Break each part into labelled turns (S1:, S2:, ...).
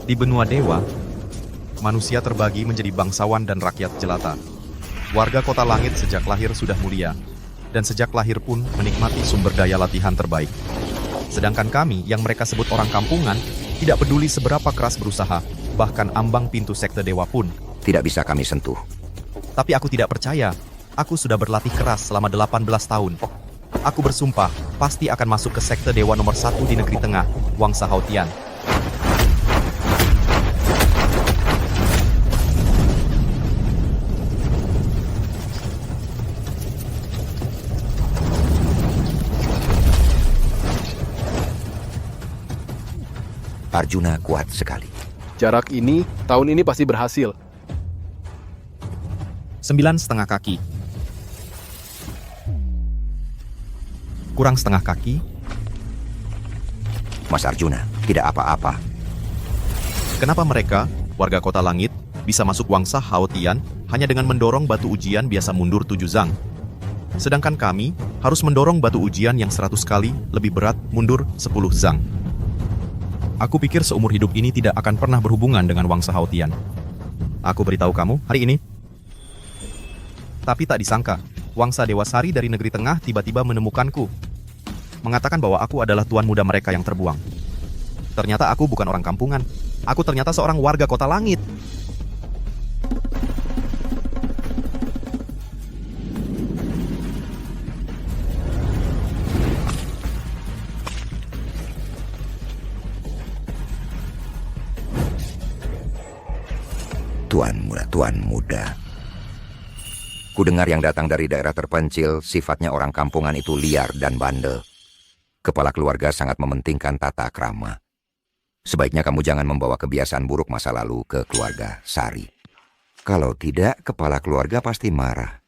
S1: Di benua dewa, manusia terbagi menjadi bangsawan dan rakyat jelata. Warga kota langit sejak lahir sudah mulia, dan sejak lahir pun menikmati sumber daya latihan terbaik. Sedangkan kami, yang mereka sebut orang kampungan, tidak peduli seberapa keras berusaha, bahkan ambang pintu sekte dewa pun
S2: tidak bisa kami sentuh.
S1: Tapi aku tidak percaya. Aku sudah berlatih keras selama 18 tahun. Aku bersumpah, pasti akan masuk ke sekte dewa nomor 1 di negeri tengah, Wangsa Haotian.
S2: Arjuna kuat sekali.
S3: Jarak ini, tahun ini pasti berhasil.
S1: 9,5 kaki. Kurang setengah kaki.
S2: Mas Arjuna, tidak apa-apa.
S1: Kenapa mereka, warga kota langit, bisa masuk Wangsa Haotian hanya dengan mendorong batu ujian biasa mundur 7 zang? Sedangkan kami harus mendorong batu ujian yang 100 kali lebih berat mundur 10 zang. Aku pikir seumur hidup ini tidak akan pernah berhubungan dengan Wangsa Haotian. Aku beritahu kamu hari ini. Tapi tak disangka, Wangsa Dewa Sari dari negeri tengah tiba-tiba menemukanku. Mengatakan bahwa aku adalah tuan muda mereka yang terbuang. Ternyata aku bukan orang kampungan. Aku ternyata seorang warga kota langit.
S2: Tuan muda. Kudengar yang datang dari daerah terpencil, sifatnya orang kampungan itu liar dan bandel. Kepala keluarga sangat mementingkan tata krama. Sebaiknya kamu jangan membawa kebiasaan buruk masa lalu ke keluarga Sari. Kalau tidak, kepala keluarga pasti marah.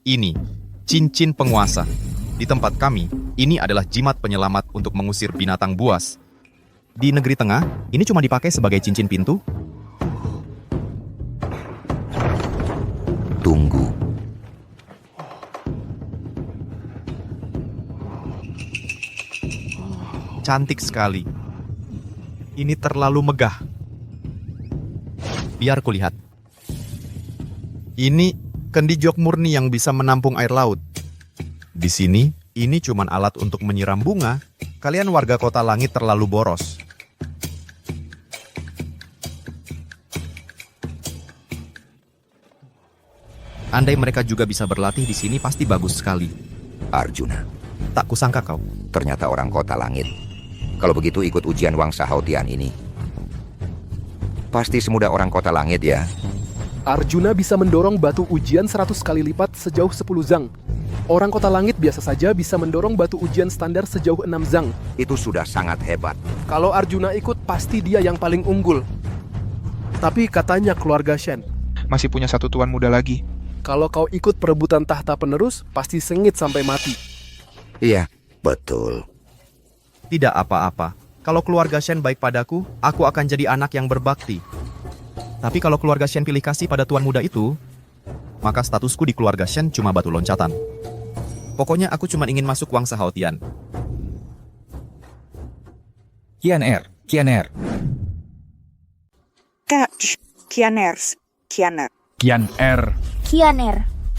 S1: Ini, cincin penguasa. Di tempat kami, ini adalah jimat penyelamat untuk mengusir binatang buas. Di negeri tengah, ini cuma dipakai sebagai cincin pintu.
S2: Tunggu.
S1: Cantik sekali. Ini terlalu megah. Biar kulihat. Ini kendi jok murni yang bisa menampung air laut. Di sini, ini cuma alat untuk menyiram bunga. Kalian warga kota langit terlalu boros. Andai mereka juga bisa berlatih di sini, pasti bagus sekali.
S2: Arjuna,
S1: Tak kusangka kau.
S2: ternyata orang kota langit. Kalau begitu ikut ujian Wangsa Haotian ini. Pasti semudah orang kota langit ya.
S3: Arjuna bisa mendorong batu ujian 100 kali lipat sejauh 10 zang. Orang kota langit biasa saja bisa mendorong batu ujian standar sejauh 6 zang.
S2: Itu sudah sangat hebat.
S3: Kalau Arjuna ikut, pasti dia yang paling unggul. Tapi katanya keluarga Shen,
S4: Masih punya satu tuan muda lagi.
S3: kalau kau ikut perebutan tahta penerus, pasti sengit sampai mati.
S2: Iya, betul.
S1: Tidak apa-apa. Kalau keluarga Shen baik padaku, aku akan jadi anak yang berbakti. Tapi kalau keluarga Shen pilih kasih pada tuan muda itu, maka statusku di keluarga Shen cuma batu loncatan. Pokoknya aku cuma ingin masuk Wangsa Haotian.
S5: Kianer.
S6: Kianer.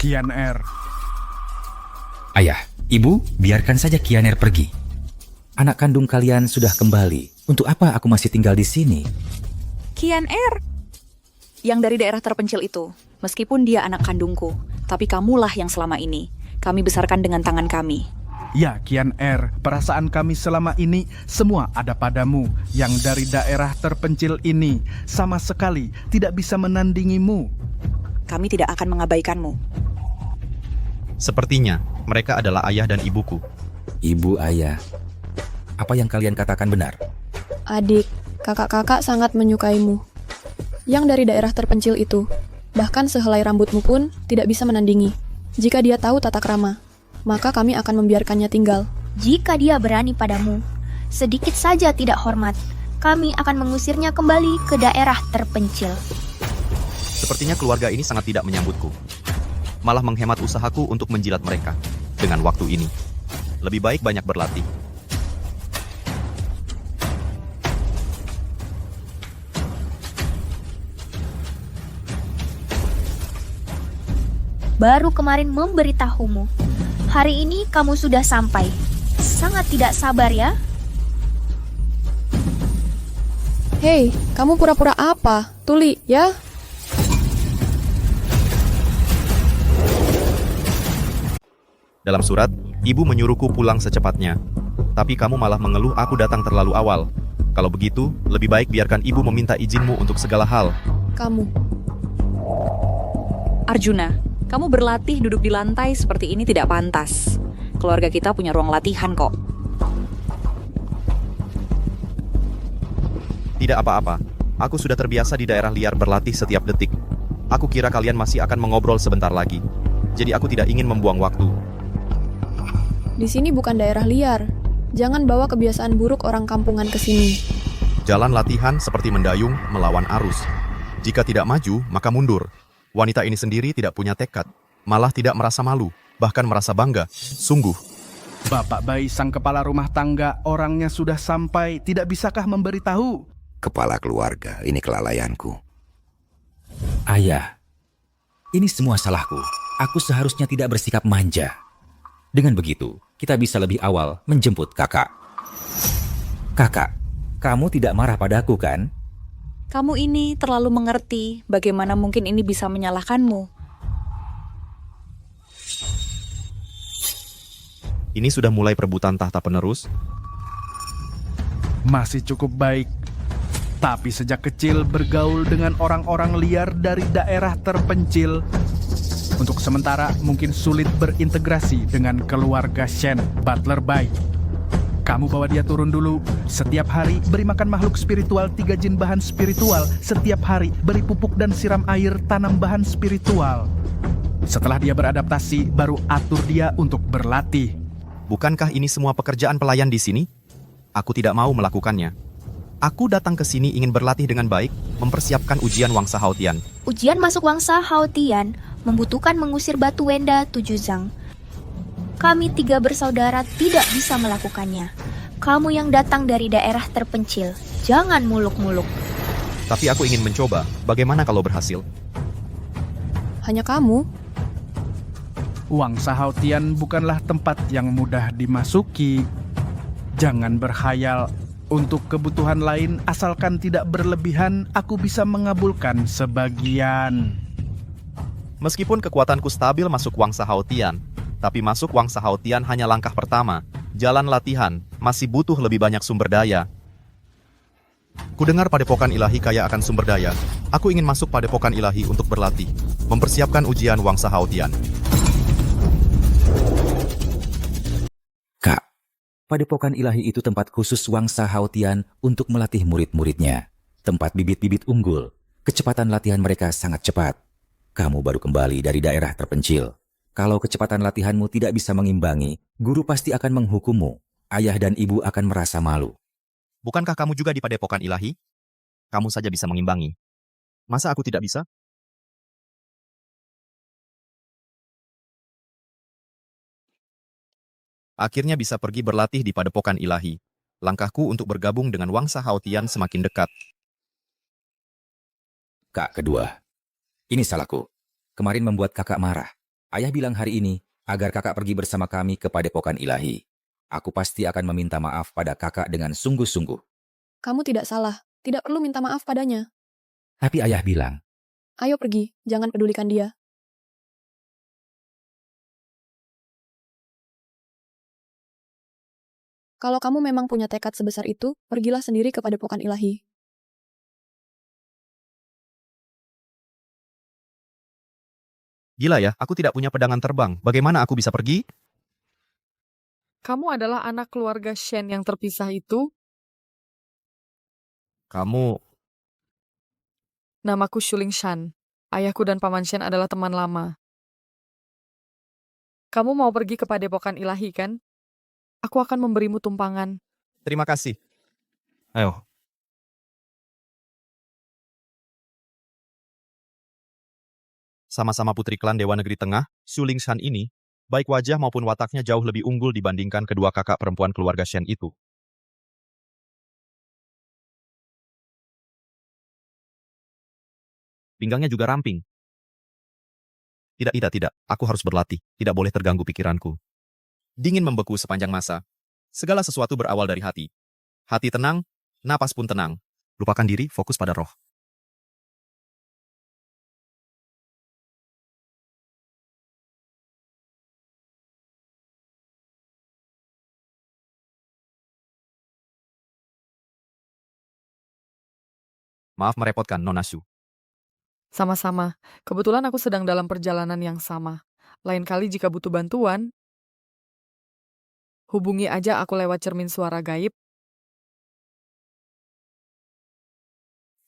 S7: Kianer.
S5: Ayah, ibu, biarkan saja Kianer pergi. Anak kandung kalian sudah kembali. Untuk apa aku masih tinggal di sini?
S6: Kianer. Yang dari daerah terpencil itu. Meskipun dia anak kandungku, tapi kamulah yang selama ini kami besarkan dengan tangan kami.
S7: Ya, Kianer, perasaan kami selama ini semua ada padamu. Yang dari daerah terpencil ini sama sekali tidak bisa menandingimu.
S6: Kami tidak akan mengabaikanmu.
S1: Sepertinya mereka adalah ayah dan ibuku.
S5: Ibu, ayah. Apa yang kalian katakan benar?
S8: Adik, kakak-kakak sangat menyukaimu. Yang dari daerah terpencil itu, bahkan sehelai rambutmu pun tidak bisa menandingi. Jika dia tahu tata krama, maka kami akan membiarkannya tinggal.
S9: Jika dia berani padamu, sedikit saja tidak hormat, kami akan mengusirnya kembali ke daerah terpencil.
S1: Sepertinya keluarga ini sangat tidak menyambutku. Malah menghemat usahaku untuk menjilat mereka dengan waktu ini. Lebih baik banyak berlatih.
S9: Baru kemarin memberitahumu. Hari ini kamu sudah sampai. Sangat tidak sabar ya.
S8: Hei, kamu pura-pura apa? Tuli, ya?
S1: Dalam surat, ibu menyuruhku pulang secepatnya. Tapi kamu malah mengeluh aku datang terlalu awal. Kalau begitu, lebih baik biarkan ibu meminta izinmu untuk segala hal.
S8: Kamu.
S6: Arjuna, kamu berlatih duduk di lantai seperti ini tidak pantas. Keluarga kita punya ruang latihan kok.
S1: Tidak apa-apa. Aku sudah terbiasa di daerah liar berlatih setiap detik. Aku kira kalian masih akan mengobrol sebentar lagi. Jadi aku tidak ingin membuang waktu.
S8: Di sini bukan daerah liar. Jangan bawa kebiasaan buruk orang kampungan ke sini.
S1: Jalan latihan seperti mendayung melawan arus. Jika tidak maju, maka mundur. Wanita ini sendiri tidak punya tekad. Malah tidak merasa malu, bahkan merasa bangga. Sungguh.
S7: Bapak bayi sang kepala rumah tangga, orangnya sudah sampai, tidak bisakah memberitahu?
S2: Kepala keluarga, ini kelalaianku.
S5: Ayah, ini semua salahku. Aku seharusnya tidak bersikap manja. Dengan begitu, kita bisa lebih awal menjemput kakak. Kakak, kamu tidak marah padaku kan?
S6: Kamu ini terlalu mengerti. Bagaimana mungkin ini bisa menyalahkanmu?
S1: Ini sudah mulai perebutan tahta penerus.
S7: Masih cukup baik. Tapi sejak kecil bergaul dengan orang-orang liar dari daerah terpencil. Untuk sementara mungkin sulit berintegrasi dengan keluarga Shen, butler Bai. Kamu bawa dia turun dulu. Setiap hari beri makan makhluk spiritual 3 jin bahan spiritual. Setiap hari beri pupuk dan siram air tanam bahan spiritual. Setelah dia beradaptasi, baru atur dia untuk berlatih.
S1: Bukankah ini semua pekerjaan pelayan di sini? Aku tidak mau melakukannya. Aku datang ke sini ingin berlatih dengan baik, mempersiapkan ujian Wangsa Haotian.
S9: Ujian masuk Wangsa Haotian membutuhkan mengusir batu Wenda 7 Zang. Kami 3 bersaudara tidak bisa melakukannya. Kamu yang datang dari daerah terpencil, jangan muluk-muluk.
S1: Tapi aku ingin mencoba, bagaimana kalau berhasil?
S8: Hanya kamu?
S7: Wangsa Haotian bukanlah tempat yang mudah dimasuki. Jangan berkhayal. Untuk kebutuhan lain, asalkan tidak berlebihan, aku bisa mengabulkan sebagian.
S1: Meskipun kekuatanku stabil masuk Wangsa Haotian, tapi masuk Wangsa Haotian hanya langkah pertama. Jalan latihan masih butuh lebih banyak sumber daya. Kudengar Padepokan Ilahi kaya akan sumber daya. Aku ingin masuk Padepokan Ilahi untuk berlatih, mempersiapkan ujian Wangsa Haotian.
S5: Kak, Padepokan Ilahi itu tempat khusus Wangsa Haotian untuk melatih murid-muridnya. Tempat bibit-bibit unggul. Kecepatan latihan mereka sangat cepat. Kamu baru kembali dari daerah terpencil. Kalau kecepatan latihanmu tidak bisa mengimbangi, guru pasti akan menghukummu. Ayah dan ibu akan merasa malu.
S1: Bukankah kamu juga di Padepokan Ilahi? Kamu saja bisa mengimbangi. Masa aku tidak bisa? Akhirnya bisa pergi berlatih di Padepokan Ilahi. Langkahku untuk bergabung dengan Wangsa Haotian semakin dekat.
S5: Kak kedua, ini salahku. Kemarin membuat kakak marah. Ayah bilang hari ini agar kakak pergi bersama kami ke Padepokan Ilahi. Aku pasti akan meminta maaf pada kakak dengan sungguh-sungguh.
S8: Kamu tidak salah. Tidak perlu minta maaf padanya.
S5: Tapi ayah bilang,
S8: Ayo pergi, jangan pedulikan dia. Kalau kamu memang punya tekad sebesar itu, pergilah sendiri ke Padepokan Ilahi.
S1: Gila ya, aku tidak punya pedangan terbang. Bagaimana aku bisa pergi?
S10: Kamu adalah anak keluarga Shen yang terpisah itu?
S1: Kamu...
S10: Namaku Shuling Shan. Ayahku dan Paman Shen adalah teman lama. Kamu mau pergi ke Padepokan Ilahi, kan? Aku akan memberimu tumpangan.
S1: Terima kasih. Ayo. Sama-sama putri klan Dewa Negeri Tengah, Shuling Shan ini Baik wajah maupun wataknya jauh lebih unggul dibandingkan kedua kakak perempuan keluarga Shen itu. Pinggangnya juga ramping. Tidak. Aku harus berlatih. Tidak boleh terganggu pikiranku. Dingin membeku sepanjang masa. Segala sesuatu berawal dari hati. Hati tenang, napas pun tenang. Lupakan diri, fokus pada roh. Maaf merepotkan, Nona Shu.
S10: Sama-sama. Kebetulan aku sedang dalam perjalanan yang sama. Lain kali jika butuh bantuan, hubungi aja aku lewat cermin suara gaib.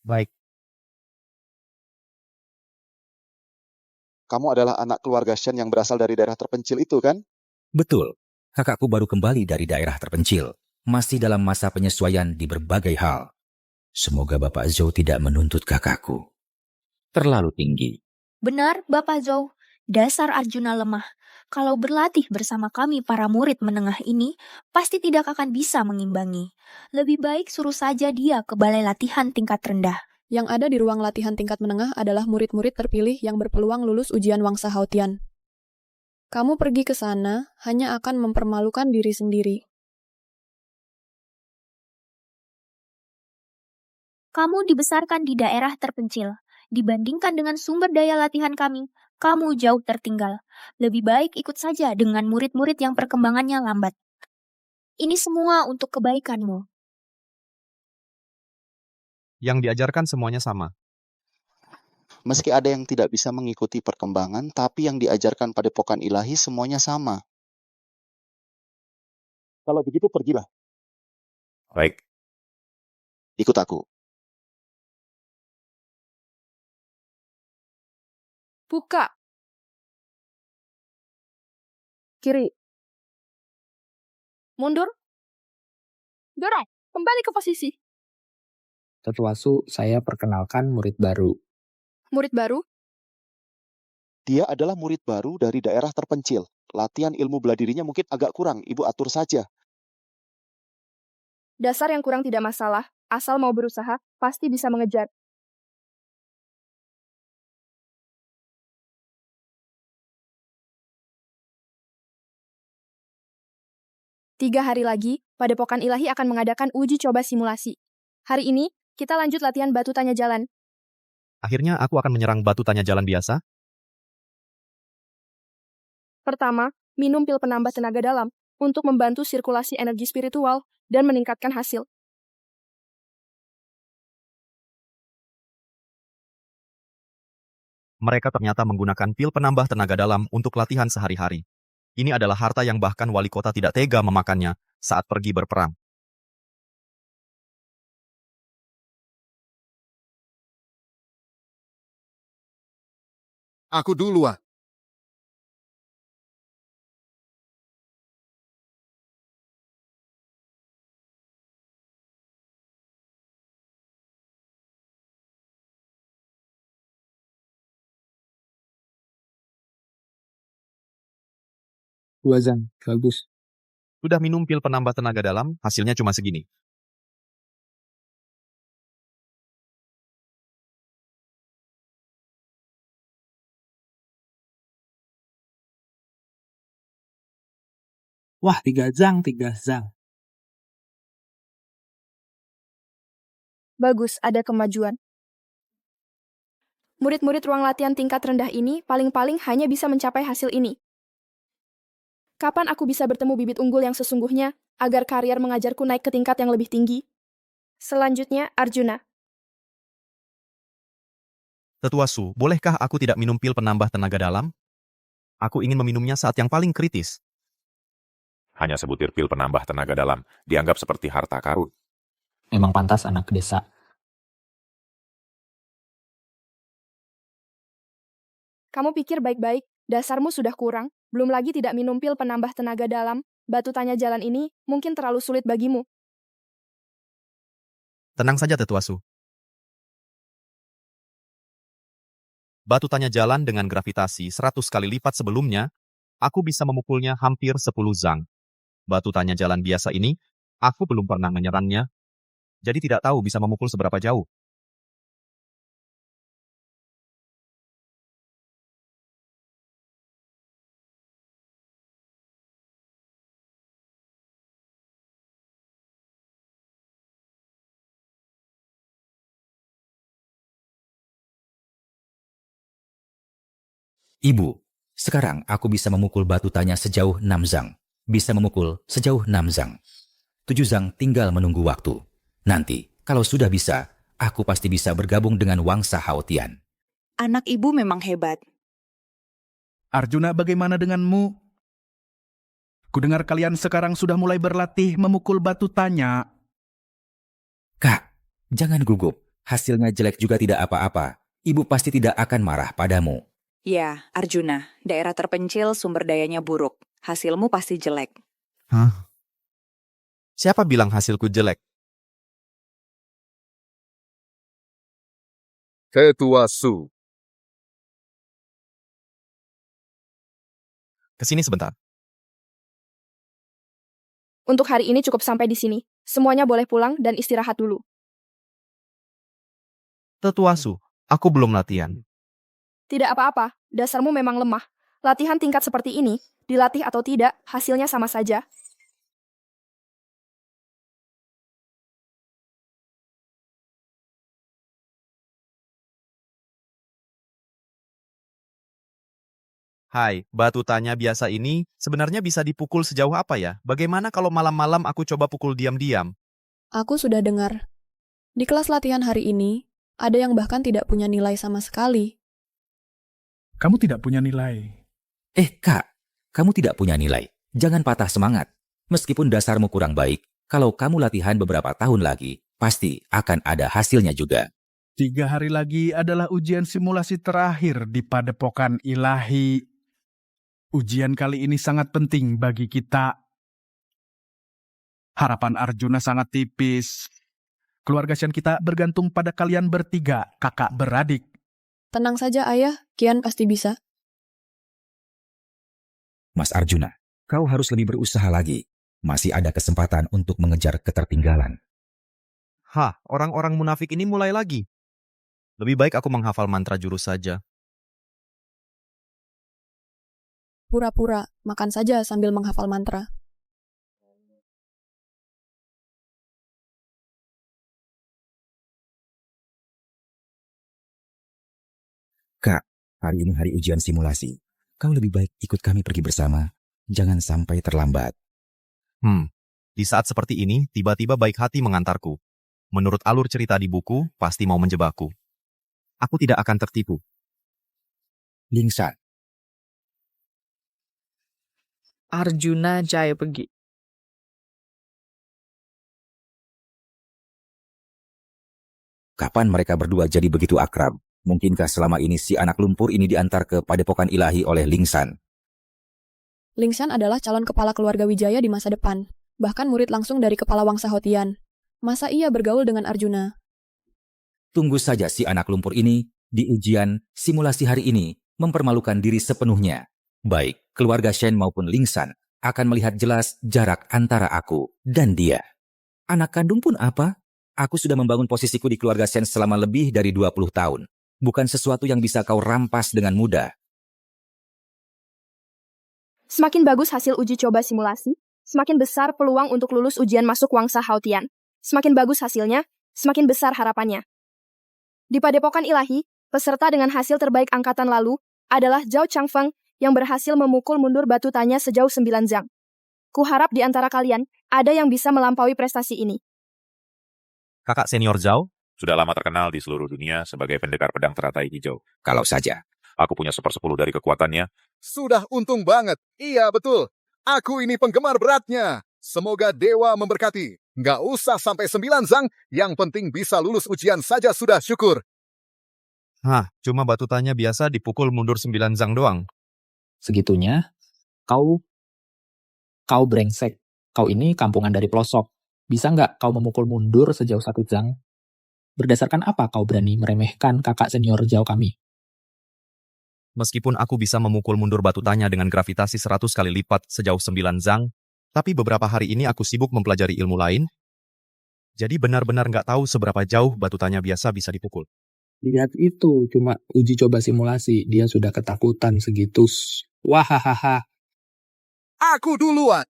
S11: Baik.
S12: Kamu adalah anak keluarga Shen yang berasal dari daerah terpencil itu, kan?
S5: Betul, kakakku baru kembali dari daerah terpencil, masih dalam masa penyesuaian di berbagai hal. Semoga Bapak Zhou tidak menuntut kakakku terlalu tinggi.
S9: Benar, Bapak Zhou. Dasar Arjuna lemah. Kalau berlatih bersama kami para murid menengah ini, pasti tidak akan bisa mengimbangi. Lebih baik suruh saja dia ke balai latihan tingkat rendah.
S8: Yang ada di ruang latihan tingkat menengah adalah murid-murid terpilih yang berpeluang lulus ujian Wangsa Haotian. Kamu pergi ke sana hanya akan mempermalukan diri sendiri.
S9: Kamu dibesarkan di daerah terpencil. Dibandingkan dengan sumber daya latihan kami, kamu jauh tertinggal. Lebih baik ikut saja dengan murid-murid yang perkembangannya lambat. Ini semua untuk kebaikanmu.
S1: Yang diajarkan semuanya sama.
S12: Meski ada yang tidak bisa mengikuti perkembangan, tapi yang diajarkan Padepokan Ilahi semuanya sama. Kalau begitu pergilah.
S2: Baik,
S12: Ikut aku.
S8: Buka. Kiri. Mundur. Dorong. Kembali ke posisi.
S11: Tetua Su, saya perkenalkan murid baru.
S8: Murid baru?
S12: Dia adalah murid baru dari daerah terpencil. Latihan ilmu bela dirinya mungkin agak kurang, Ibu atur saja.
S8: Dasar yang kurang tidak masalah. Asal mau berusaha, pasti bisa mengejar. Tiga hari lagi, Padepokan Ilahi akan mengadakan uji coba simulasi. Hari ini, kita lanjut latihan batu tanya jalan.
S1: Akhirnya aku akan menyerang batu tanya jalan biasa.
S8: Pertama, minum pil penambah tenaga dalam untuk membantu sirkulasi energi spiritual dan meningkatkan hasil.
S1: Mereka ternyata menggunakan pil penambah tenaga dalam untuk latihan sehari-hari. Ini adalah harta yang bahkan wali kota tidak tega memakannya saat pergi berperang.
S13: Aku duluan.
S11: Dua Zhang, bagus.
S1: Sudah minum pil penambah tenaga dalam, hasilnya cuma segini.
S11: Wah, 3 Zhang.
S8: Bagus, ada kemajuan. Murid-murid ruang latihan tingkat rendah ini paling-paling hanya bisa mencapai hasil ini. Kapan aku bisa bertemu bibit unggul yang sesungguhnya agar karier mengajarku naik ke tingkat yang lebih tinggi? Selanjutnya, Arjuna.
S1: Tetua Su, bolehkah aku tidak minum pil penambah tenaga dalam? Aku ingin meminumnya saat yang paling kritis.
S14: Hanya sebutir pil penambah tenaga dalam, dianggap seperti harta karun.
S11: Memang pantas anak desa.
S8: Kamu pikir baik-baik, dasarmu sudah kurang, belum lagi tidak minum pil penambah tenaga dalam, batu tanya jalan ini mungkin terlalu sulit bagimu.
S1: Tenang saja Tetua Su. Batu tanya jalan dengan gravitasi 100 kali lipat sebelumnya aku bisa memukulnya hampir 10 zang. Batu tanya jalan biasa ini, aku belum pernah menyerangnya, jadi tidak tahu bisa memukul seberapa jauh.
S5: Ibu, sekarang aku bisa memukul batu tanya sejauh 6 zang. Bisa memukul sejauh 6 zang. 7 zang tinggal menunggu waktu. Nanti, kalau sudah bisa, aku pasti bisa bergabung dengan Wangsa Haotian.
S6: Anak ibu memang hebat.
S7: Arjuna, bagaimana denganmu? Kudengar kalian sekarang sudah mulai berlatih memukul batu tanya.
S5: Kak, jangan gugup. Hasilnya jelek juga tidak apa-apa. Ibu pasti tidak akan marah padamu.
S6: Ya, Arjuna, daerah terpencil sumber dayanya buruk. Hasilmu pasti jelek.
S1: Hah? Siapa bilang hasilku jelek?
S13: Ketua Su.
S1: Kesini sebentar.
S15: Untuk hari ini cukup sampai di sini. Semuanya boleh pulang dan istirahat dulu.
S1: Tetua Su, aku belum latihan.
S15: Tidak apa-apa, dasarmu memang lemah. Latihan tingkat seperti ini, dilatih atau tidak, hasilnya sama saja.
S1: Hai, batu tanya biasa ini sebenarnya bisa dipukul sejauh apa ya? Bagaimana kalau malam-malam aku coba pukul diam-diam?
S8: Aku sudah dengar. Di kelas latihan hari ini, ada yang bahkan tidak punya nilai sama sekali.
S7: Kamu tidak punya nilai.
S5: Kak, kamu tidak punya nilai. Jangan patah semangat. Meskipun dasarmu kurang baik, kalau kamu latihan beberapa tahun lagi, pasti akan ada hasilnya juga.
S7: 3 hari lagi adalah ujian simulasi terakhir di Padepokan Ilahi. Ujian kali ini sangat penting bagi kita. Harapan Arjuna sangat tipis. Keluarga Shen kita bergantung pada kalian bertiga, kakak beradik.
S8: Tenang saja ayah, Kian pasti bisa.
S5: Mas Arjuna, kau harus lebih berusaha lagi. Masih ada kesempatan untuk mengejar ketertinggalan.
S1: Hah, orang-orang munafik ini mulai lagi. Lebih baik aku menghafal mantra jurus saja.
S8: Pura-pura, makan saja sambil menghafal mantra.
S5: Kak, hari ini hari ujian simulasi. Kau lebih baik ikut kami pergi bersama. Jangan sampai terlambat.
S1: Di saat seperti ini, tiba-tiba baik hati mengantarku. Menurut alur cerita di buku, pasti mau menjebakku. Aku tidak akan tertipu.
S5: Lingsan.
S10: Arjuna Jaya pergi.
S5: Kapan mereka berdua jadi begitu akrab? Mungkinkah selama ini si anak lumpur ini diantar ke Padepokan Ilahi oleh Lingsan?
S8: Lingsan adalah calon kepala keluarga Wijaya di masa depan. Bahkan murid langsung dari kepala Wangsa Hotian. Masa ia bergaul dengan Arjuna?
S5: Tunggu saja si anak lumpur ini di ujian simulasi hari ini mempermalukan diri sepenuhnya. Baik keluarga Shen maupun Lingsan akan melihat jelas jarak antara aku dan dia. Anak kandung pun apa? Aku sudah membangun posisiku di keluarga Shen selama lebih dari 20 tahun. Bukan sesuatu yang bisa kau rampas dengan mudah.
S15: Semakin bagus hasil uji coba simulasi, semakin besar peluang untuk lulus ujian masuk Wangsa Haotian. Semakin bagus hasilnya, semakin besar harapannya. Di Padepokan Ilahi, peserta dengan hasil terbaik angkatan lalu adalah Zhao Changfeng yang berhasil memukul mundur batu tanya sejauh 9 zang. Kuharap di antara kalian ada yang bisa melampaui prestasi ini.
S1: Kakak senior Zhao?
S14: Sudah lama terkenal di seluruh dunia sebagai pendekar pedang teratai hijau.
S5: Kalau saja.
S14: Aku punya 1/10 dari kekuatannya.
S13: Sudah untung banget. Iya, betul. Aku ini penggemar beratnya. Semoga dewa memberkati. Nggak usah sampai 9 zang, yang penting bisa lulus ujian saja sudah syukur.
S1: Hah, cuma batu tanya biasa dipukul mundur 9 zang doang.
S11: Segitunya, kau brengsek. Kau ini kampungan dari pelosok. Bisa nggak kau memukul mundur sejauh 1 zang? Berdasarkan apa kau berani meremehkan kakak senior Zhao kami?
S1: Meskipun aku bisa memukul mundur batu tanya dengan gravitasi 100 kali lipat sejauh 9 zang, tapi beberapa hari ini aku sibuk mempelajari ilmu lain, jadi benar-benar nggak tahu seberapa jauh batu tanya biasa bisa dipukul.
S11: Lihat itu, cuma uji coba simulasi. Dia sudah ketakutan segitu. Wahahaha.
S13: Aku duluan.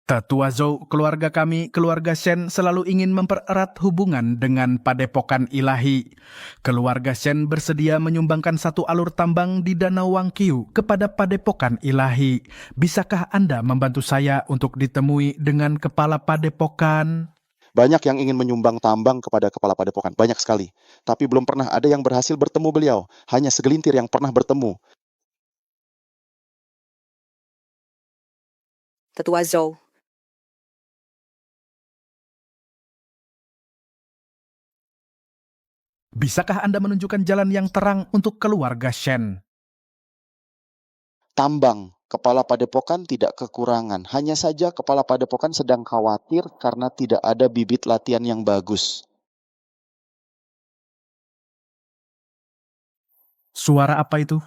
S7: Tetua Zhou, keluarga kami, keluarga Shen selalu ingin mempererat hubungan dengan Padepokan Ilahi. Keluarga Shen bersedia menyumbangkan satu alur tambang di Danau Wangqiu kepada Padepokan Ilahi. Bisakah Anda membantu saya untuk ditemui dengan kepala Padepokan?
S12: Banyak yang ingin menyumbang tambang kepada kepala padepokan, banyak sekali. Tapi belum pernah ada yang berhasil bertemu beliau, hanya segelintir yang pernah bertemu.
S6: Tetua Zhou,
S7: Bisakah Anda menunjukkan jalan yang terang untuk keluarga Shen?
S12: Tambang, kepala padepokan tidak kekurangan. Hanya saja kepala padepokan sedang khawatir karena tidak ada bibit latihan yang bagus.
S7: Suara apa itu?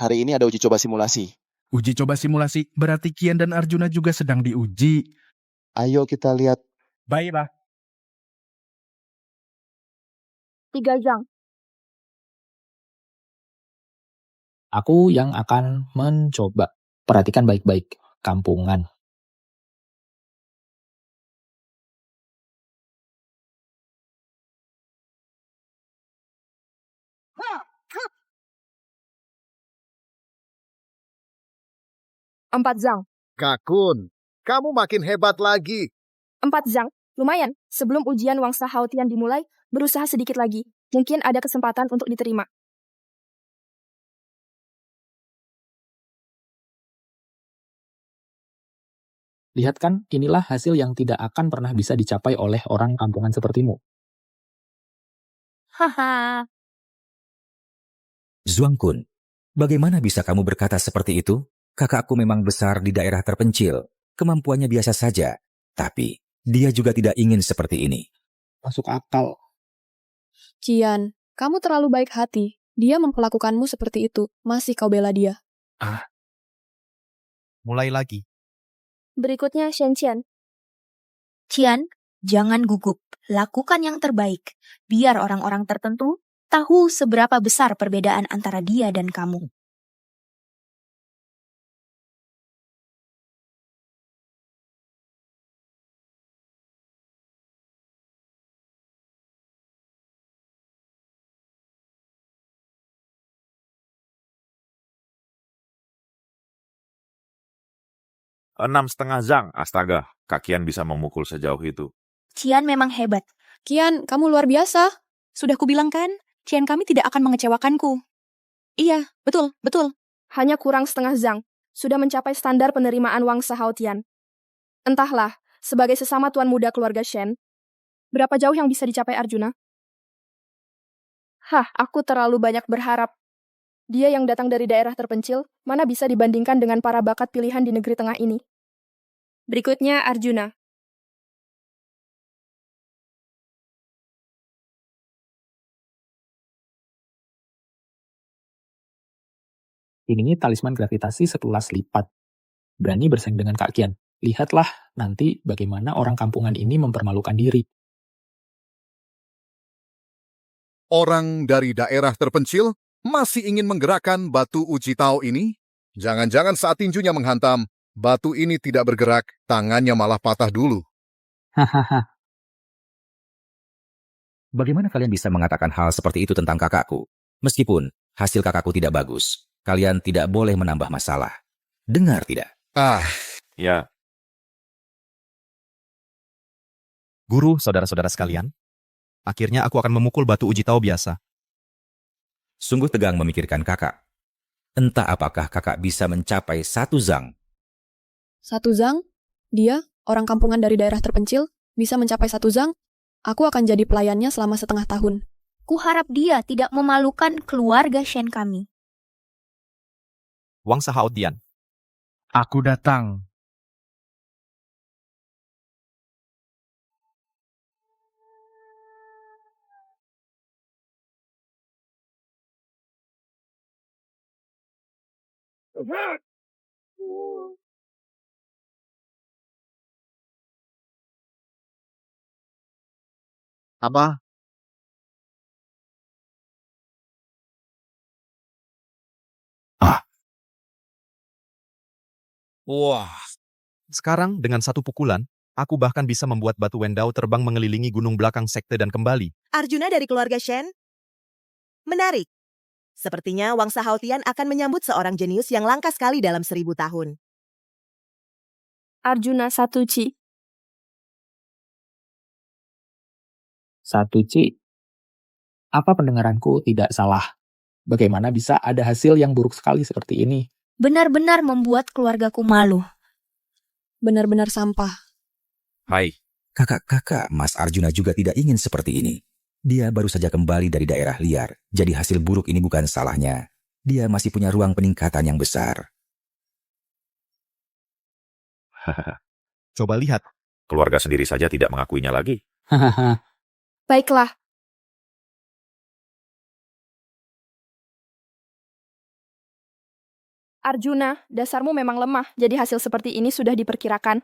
S12: Hari ini ada uji coba simulasi.
S7: Uji coba simulasi, berarti Qian dan Arjuna juga sedang diuji.
S12: Ayo kita lihat.
S7: Baiklah.
S15: 3 zang.
S11: Aku yang akan mencoba. Perhatikan baik-baik. Kampungan.
S15: Empat zang.
S13: Kakun, kamu makin hebat lagi.
S15: 4 zang. Lumayan. Sebelum ujian Wangsa Haotian dimulai, berusaha sedikit lagi. Mungkin ada kesempatan untuk diterima.
S11: Lihat kan, inilah hasil yang tidak akan pernah bisa dicapai oleh orang kampungan sepertimu.
S9: Haha.
S5: Zhuangkun, bagaimana bisa kamu berkata seperti itu? Kakakku memang besar di daerah terpencil, kemampuannya biasa saja, tapi dia juga tidak ingin seperti ini.
S11: Masuk akal.
S8: Qian, kamu terlalu baik hati. Dia memperlakukanmu seperti itu. Masih kau bela dia.
S1: Mulai lagi.
S15: Berikutnya Shen Qian.
S9: Qian, jangan gugup. Lakukan yang terbaik. Biar orang-orang tertentu tahu seberapa besar perbedaan antara dia dan kamu.
S14: Enam setengah zang, astaga, Kak Qian bisa memukul sejauh itu.
S9: Qian memang hebat.
S8: Qian, kamu luar biasa.
S6: sudah kubilang kan, Qian kami tidak akan mengecewakanku. Iya, betul, betul.
S15: Hanya kurang setengah zang. Sudah mencapai standar penerimaan Wangsa Haotian. Entahlah, sebagai sesama tuan muda keluarga Shen, berapa jauh yang bisa dicapai Arjuna? Aku terlalu banyak berharap. Dia yang datang dari daerah terpencil, mana bisa dibandingkan dengan para bakat pilihan di negeri tengah ini. Berikutnya Arjuna.
S11: Ini talisman gravitasi 11 lipat. Berani bersaing dengan Kak Qian. Lihatlah nanti bagaimana orang kampungan ini mempermalukan diri.
S13: Orang dari daerah terpencil masih ingin menggerakkan batu uji Tao ini? Jangan-jangan saat tinjunya menghantam, batu ini tidak bergerak, tangannya malah patah dulu.
S11: Hahaha.
S5: Bagaimana kalian bisa mengatakan hal seperti itu tentang kakakku? Meskipun hasil kakakku tidak bagus, kalian tidak boleh menambah masalah. Dengar tidak?
S14: Ya,
S1: Guru, saudara-saudara sekalian, akhirnya aku akan memukul batu uji Tao biasa.
S5: Sungguh tegang memikirkan kakak. Entah apakah kakak bisa mencapai 1 zang.
S8: 1 zang? Dia, orang kampungan dari daerah terpencil, bisa mencapai 1 zang? Aku akan jadi pelayannya selama setengah tahun.
S9: Kuharap dia tidak memalukan keluarga Shen kami.
S1: Wangsa Haotian.
S7: Aku datang.
S1: Apa? Wah. Sekarang, dengan satu pukulan, aku bahkan bisa membuat batu Wendao terbang mengelilingi gunung belakang sekte dan kembali.
S16: Arjuna dari keluarga Shen? Menarik. Sepertinya Wangsa Haotian akan menyambut seorang jenius yang langka sekali dalam 1000 tahun.
S15: Arjuna Satuci.
S11: Satuci, apa pendengaranku tidak salah? Bagaimana bisa ada hasil yang buruk sekali seperti ini?
S9: Benar-benar membuat keluargaku malu.
S8: Benar-benar sampah.
S14: Hai.
S5: Kakak-kakak Mas Arjuna juga tidak ingin seperti ini. Dia baru saja kembali dari daerah liar, jadi hasil buruk ini bukan salahnya. Dia masih punya ruang peningkatan yang besar.
S1: Coba lihat.
S14: Keluarga sendiri saja tidak mengakuinya lagi.
S11: Hahaha.
S15: Baiklah. Arjuna, dasarmu memang lemah, jadi hasil seperti ini sudah diperkirakan.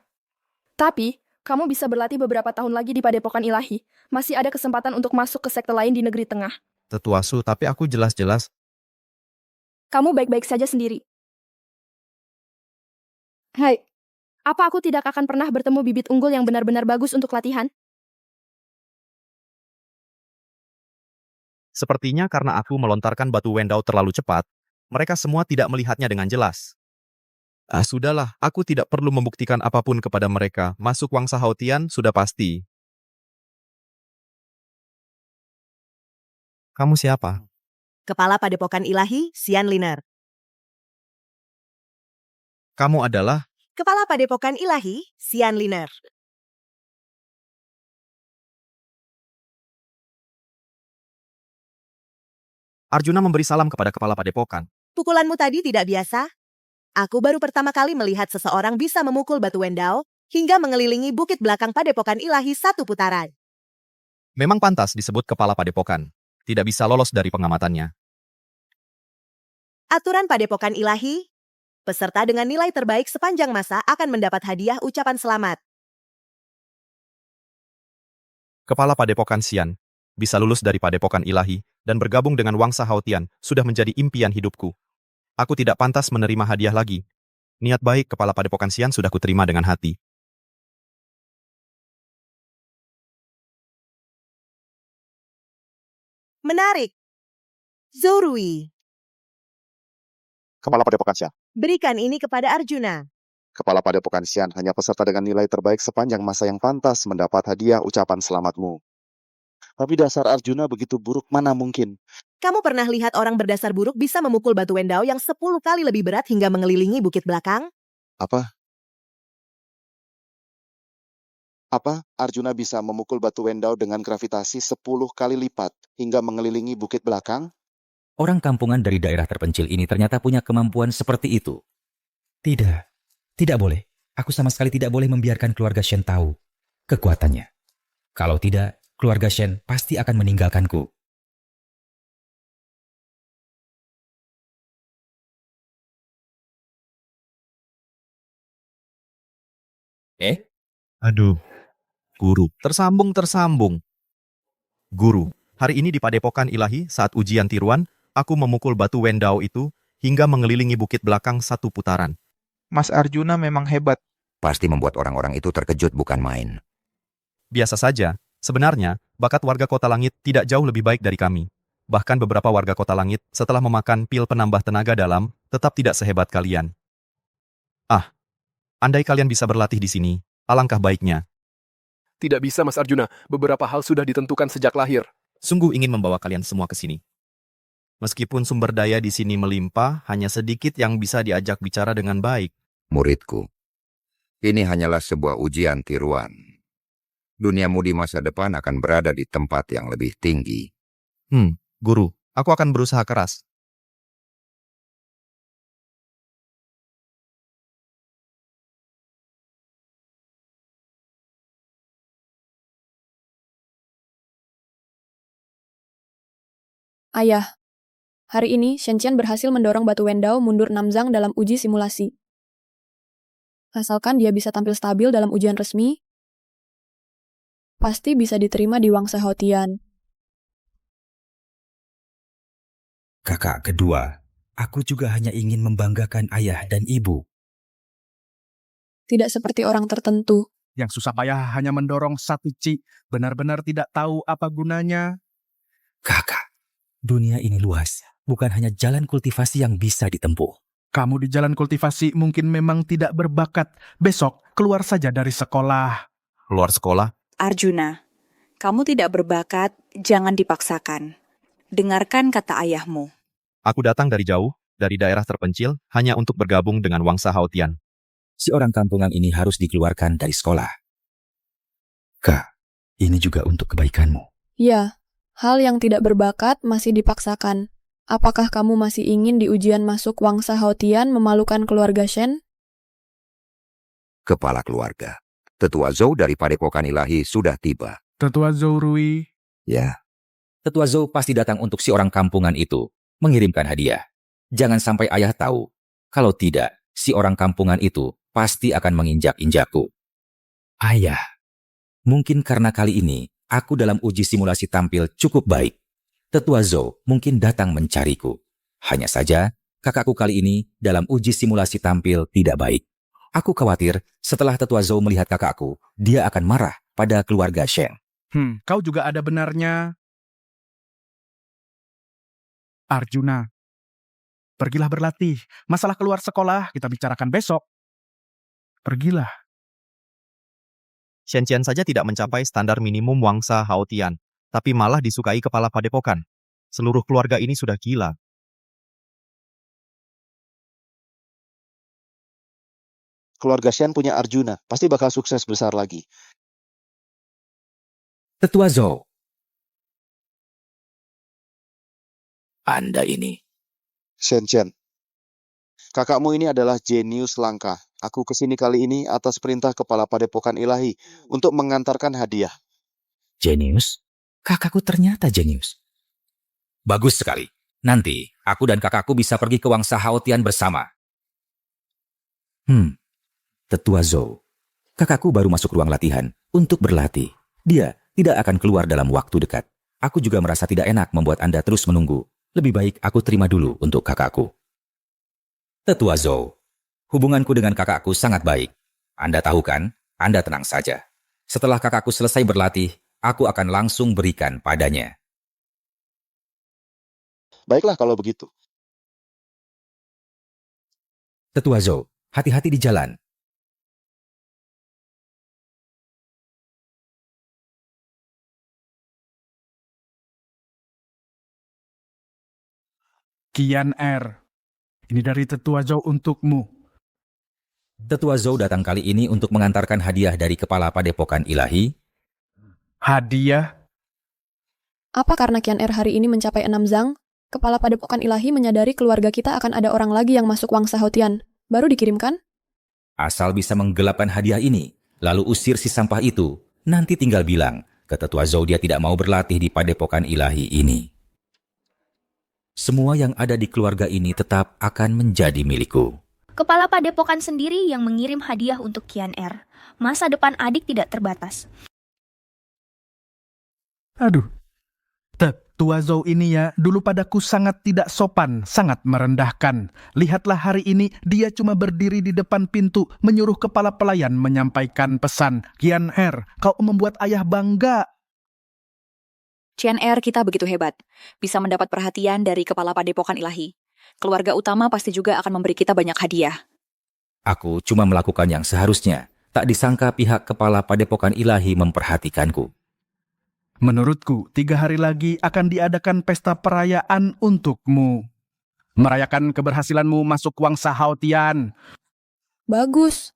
S15: Tapi, kamu bisa berlatih beberapa tahun lagi di Padepokan Ilahi. Masih ada kesempatan untuk masuk ke sekte lain di negeri tengah.
S1: Tetua Su, tapi aku jelas-jelas.
S15: Kamu baik-baik saja sendiri. Hai, apa aku tidak akan pernah bertemu bibit unggul yang benar-benar bagus untuk latihan?
S1: Sepertinya karena aku melontarkan batu Wendao terlalu cepat, mereka semua tidak melihatnya dengan jelas. Sudahlah, aku tidak perlu membuktikan apapun kepada mereka. Masuk Wangsa Haotian sudah pasti. Kamu siapa?
S16: Kepala Padepokan Ilahi, Xian Liner.
S1: Kamu adalah?
S16: Kepala Padepokan Ilahi, Xian Liner.
S1: Arjuna memberi salam kepada kepala padepokan.
S16: Pukulanmu tadi tidak biasa? Aku baru pertama kali melihat seseorang bisa memukul batu Wendao hingga mengelilingi bukit belakang Padepokan Ilahi 1 putaran.
S1: Memang pantas disebut kepala padepokan. Tidak bisa lolos dari pengamatannya.
S16: Aturan Padepokan Ilahi, peserta dengan nilai terbaik sepanjang masa akan mendapat hadiah ucapan selamat.
S1: Kepala padepokan Xian bisa lulus dari Padepokan Ilahi dan bergabung dengan Wangsa Haotian sudah menjadi impian hidupku. Aku tidak pantas menerima hadiah lagi. Niat baik kepala Padepokan Xian sudah kuterima dengan hati.
S16: Menarik. Zorui,
S12: Kepala Padepokan Xian.
S16: berikan ini kepada Arjuna.
S12: Kepala Padepokan Xian hanya peserta dengan nilai terbaik sepanjang masa yang pantas mendapat hadiah ucapan selamatmu. Tapi dasar Arjuna begitu buruk, mana mungkin?
S16: Kamu pernah lihat orang berdasar buruk bisa memukul batu Wendao yang 10 kali lebih berat hingga mengelilingi bukit belakang?
S12: Apa? Arjuna bisa memukul batu Wendao dengan gravitasi 10 kali lipat hingga mengelilingi bukit belakang?
S5: Orang kampungan dari daerah terpencil ini ternyata punya kemampuan seperti itu. Tidak, tidak boleh. Aku sama sekali tidak boleh membiarkan keluarga Shen tahu kekuatannya. Kalau tidak, keluarga Shen pasti akan meninggalkanku.
S1: Aduh. Guru, tersambung. Guru, hari ini di Padepokan Ilahi saat ujian tiruan, aku memukul batu Wendao itu hingga mengelilingi bukit belakang 1 putaran.
S4: Mas Arjuna memang hebat.
S2: Pasti membuat orang-orang itu terkejut bukan main.
S1: Biasa saja, sebenarnya, bakat warga Kota Langit tidak jauh lebih baik dari kami. Bahkan beberapa warga Kota Langit setelah memakan pil penambah tenaga dalam, tetap tidak sehebat kalian. Andai kalian bisa berlatih di sini, alangkah baiknya.
S3: Tidak bisa, Mas Arjuna. Beberapa hal sudah ditentukan sejak lahir.
S1: Sungguh ingin membawa kalian semua ke sini. Meskipun sumber daya di sini melimpah, hanya sedikit yang bisa diajak bicara dengan baik.
S2: Muridku, ini hanyalah sebuah ujian tiruan. Duniamu di masa depan akan berada di tempat yang lebih tinggi.
S1: Guru, aku akan berusaha keras.
S8: Ayah, Hari ini, Shenqian berhasil mendorong batu Wendao mundur 6 zang dalam uji simulasi. Asalkan dia bisa tampil stabil dalam ujian resmi, pasti bisa diterima di Wangsa Haotian.
S5: Kakak kedua, aku juga hanya ingin membanggakan ayah dan ibu.
S8: Tidak seperti orang tertentu.
S7: Yang susah payah hanya mendorong satu Ci, benar-benar tidak tahu apa gunanya.
S5: Kakak, dunia ini luas, bukan hanya jalan kultivasi yang bisa ditempuh.
S7: Kamu di jalan kultivasi mungkin memang tidak berbakat. Besok keluar saja dari sekolah.
S1: Keluar sekolah?
S6: Arjuna, kamu tidak berbakat, jangan dipaksakan. Dengarkan kata ayahmu.
S1: Aku datang dari jauh, dari daerah terpencil, hanya untuk bergabung dengan Wangsa Haotian.
S5: Si orang kampungan ini harus dikeluarkan dari sekolah. Kak, ini juga untuk kebaikanmu.
S8: Ya, hal yang tidak berbakat masih dipaksakan. Apakah kamu masih ingin di ujian masuk Wangsa Haotian memalukan keluarga Shen?
S2: Kepala keluarga. Tetua Zhou dari Padepokan Ilahi sudah tiba.
S7: Tetua Zhou Rui.
S2: Ya.
S5: Tetua Zhou pasti datang untuk si orang kampungan itu, mengirimkan hadiah. Jangan sampai ayah tahu. Kalau tidak, si orang kampungan itu pasti akan menginjak-injakku. Ayah, mungkin karena kali ini aku dalam uji simulasi tampil cukup baik. Tetua Zhou mungkin datang mencariku. Hanya saja, kakakku kali ini dalam uji simulasi tampil tidak baik. Aku khawatir setelah Tetua Zhou melihat kakakku, dia akan marah pada keluarga Shen.
S7: Kau juga ada benarnya. Arjuna, pergilah berlatih. Masalah keluar sekolah kita bicarakan besok. Pergilah.
S1: Shenqian saja tidak mencapai standar minimum Wangsa Haotian, tapi malah disukai kepala padepokan. Seluruh keluarga ini sudah gila.
S12: Keluarga Shen punya Arjuna, pasti bakal sukses besar lagi.
S5: Tetua Zhou, Anda ini.
S12: Shenqian, kakakmu ini adalah jenius langka. Aku kesini kali ini atas perintah kepala Padepokan Ilahi untuk mengantarkan hadiah.
S5: Jenius? Kakakku ternyata jenius. Bagus sekali. Nanti, aku dan kakakku bisa pergi ke Wangsa Haotian bersama. Tetua Zhou, kakakku baru masuk ruang latihan untuk berlatih. Dia tidak akan keluar dalam waktu dekat. Aku juga merasa tidak enak membuat Anda terus menunggu. Lebih baik aku terima dulu untuk kakakku. Tetua Zhou, hubunganku dengan kakakku sangat baik. Anda tahu kan? Anda tenang saja. Setelah kakakku selesai berlatih, aku akan langsung berikan padanya.
S12: Baiklah kalau begitu.
S5: Tetua Zhou, hati-hati di jalan.
S7: Qian Er, ini dari Tetua Zhou untukmu.
S5: Tetua Zhou datang kali ini untuk mengantarkan hadiah dari kepala Padepokan Ilahi.
S7: Hadiah?
S8: Apa karena Qian Er hari ini mencapai 6 zang, kepala Padepokan Ilahi menyadari keluarga kita akan ada orang lagi yang masuk Wangsa Haotian. Baru dikirimkan?
S5: Asal bisa menggelapkan hadiah ini, lalu usir si sampah itu, nanti tinggal bilang ke Tetua Zhou dia tidak mau berlatih di Padepokan Ilahi ini. Semua yang ada di keluarga ini tetap akan menjadi milikku.
S9: Kepala Padepokan sendiri yang mengirim hadiah untuk Qian Er. Masa depan adik tidak terbatas.
S7: Aduh, Tetua Zhou ini ya, dulu padaku sangat tidak sopan, sangat merendahkan. Lihatlah hari ini, dia cuma berdiri di depan pintu, menyuruh kepala pelayan menyampaikan pesan. Qian Er, kau membuat ayah bangga.
S6: Qian Er kita begitu hebat, bisa mendapat perhatian dari kepala Padepokan Ilahi. Keluarga utama pasti juga akan memberi kita banyak hadiah.
S5: Aku cuma melakukan yang seharusnya. Tak disangka pihak kepala Padepokan Ilahi memperhatikanku.
S7: Menurutku, 3 hari lagi akan diadakan pesta perayaan untukmu. Merayakan keberhasilanmu masuk Wangsa Haotian.
S8: Bagus.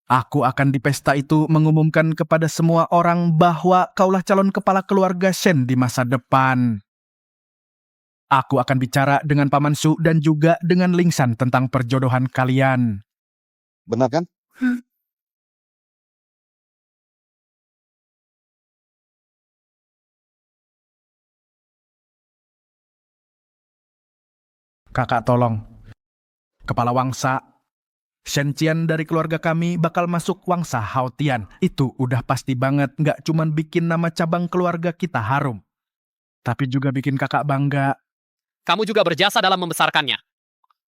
S7: Aku akan di pesta itu mengumumkan kepada semua orang bahwa kaulah calon kepala keluarga Shen di masa depan. Aku akan bicara dengan Paman Shu dan juga dengan Ling Shan tentang perjodohan kalian.
S12: Benar kan?
S7: Kakak tolong. Kepala Wangsa, Shen Qian dari keluarga kami bakal masuk Wangsa Haotian. Itu udah pasti banget, nggak cuman bikin nama cabang keluarga kita harum, tapi juga bikin kakak bangga.
S17: Kamu juga berjasa dalam membesarkannya.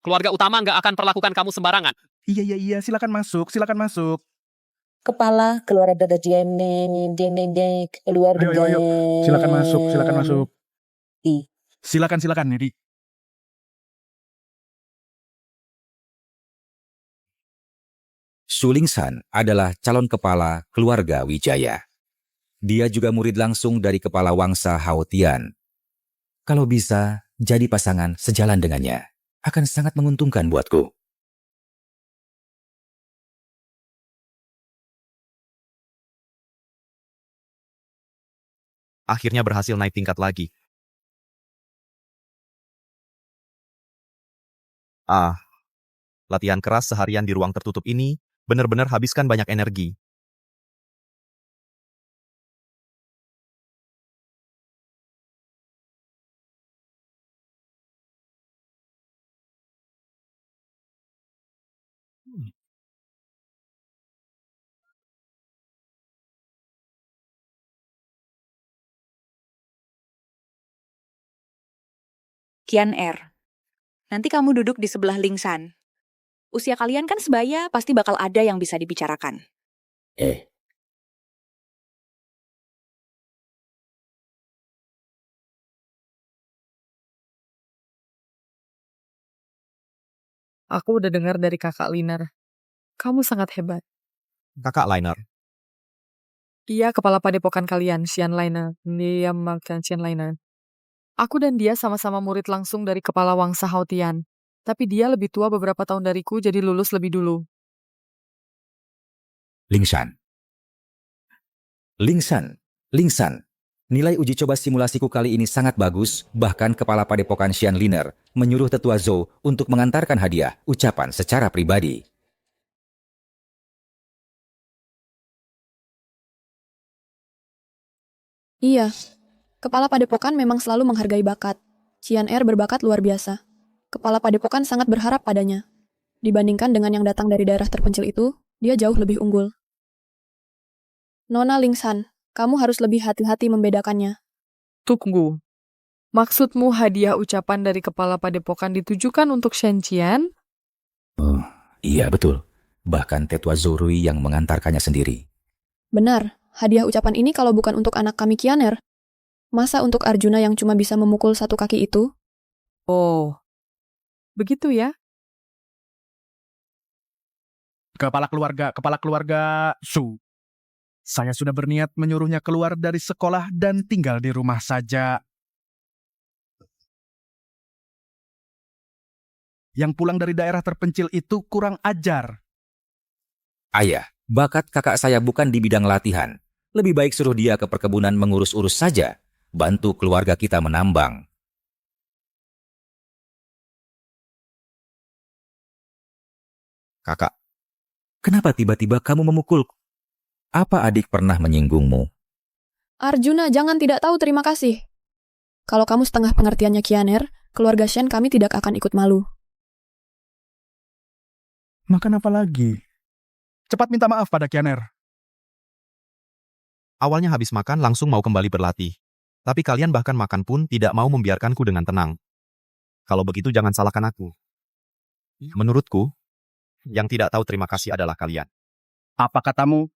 S17: Keluarga utama nggak akan perlakukan kamu sembarangan.
S7: Iya, silakan masuk.
S18: Kepala keluarga Dek, keluarga.
S7: Ayo. Silakan masuk.
S18: Ih.
S7: Silakan, Nedi.
S5: Su Lingsan adalah calon kepala keluarga Wijaya. Dia juga murid langsung dari kepala Wangsa Haotian. Kalau bisa, jadi pasangan sejalan dengannya. Akan sangat menguntungkan buatku.
S1: Akhirnya berhasil naik tingkat lagi. Latihan keras seharian di ruang tertutup ini benar-benar habiskan banyak energi.
S6: Qian nanti kamu duduk di sebelah Lingsan. Usia kalian kan sebaya, pasti bakal ada yang bisa dibicarakan.
S10: Aku udah dengar dari kakak Liner. Kamu sangat hebat.
S1: Kakak Liner,
S10: Iya, kepala padepokan kalian, Xian Liner. Dia makan Xian Liner. Aku dan dia sama-sama murid langsung dari kepala Wangsa Haotian. Tapi dia lebih tua beberapa tahun dariku, jadi lulus lebih dulu.
S5: Lingsan. Nilai uji coba simulasiku kali ini sangat bagus, bahkan kepala padepokan Xian Liner menyuruh tetua Zhou untuk mengantarkan hadiah ucapan secara pribadi.
S8: Iya, kepala padepokan memang selalu menghargai bakat. Qian berbakat luar biasa. Kepala padepokan sangat berharap padanya. Dibandingkan dengan yang datang dari daerah terpencil itu, dia jauh lebih unggul. Nona Lingsan, kamu harus lebih hati-hati membedakannya.
S10: Tunggu. Maksudmu hadiah ucapan dari kepala padepokan ditujukan untuk Shen Qian?
S5: Oh, iya betul. Bahkan tetua Zhou Rui yang mengantarkannya sendiri.
S8: Benar, hadiah ucapan ini kalau bukan untuk anak kami Qian masa untuk Arjuna yang cuma bisa memukul satu kaki itu?
S10: Oh, begitu ya?
S7: Kepala keluarga Su. Saya sudah berniat menyuruhnya keluar dari sekolah dan tinggal di rumah saja. Yang pulang dari daerah terpencil itu kurang ajar.
S5: Ayah, bakat kakak saya bukan di bidang latihan. Lebih baik suruh dia ke perkebunan mengurus-urus saja. Bantu keluarga kita menambang.
S1: Kakak.
S5: Kenapa tiba-tiba kamu memukulku? Apa adik pernah menyinggungmu?
S8: Arjuna, jangan tidak tahu terima kasih. Kalau kamu setengah pengertiannya Qian keluarga Shen kami tidak akan ikut malu.
S7: Makan apa lagi? Cepat minta maaf pada Qian
S1: Awalnya habis makan langsung mau kembali berlatih. Tapi kalian bahkan makan pun tidak mau membiarkanku dengan tenang. Kalau begitu jangan salahkan aku. Menurutku, yang tidak tahu terima kasih adalah kalian.
S7: Apa katamu?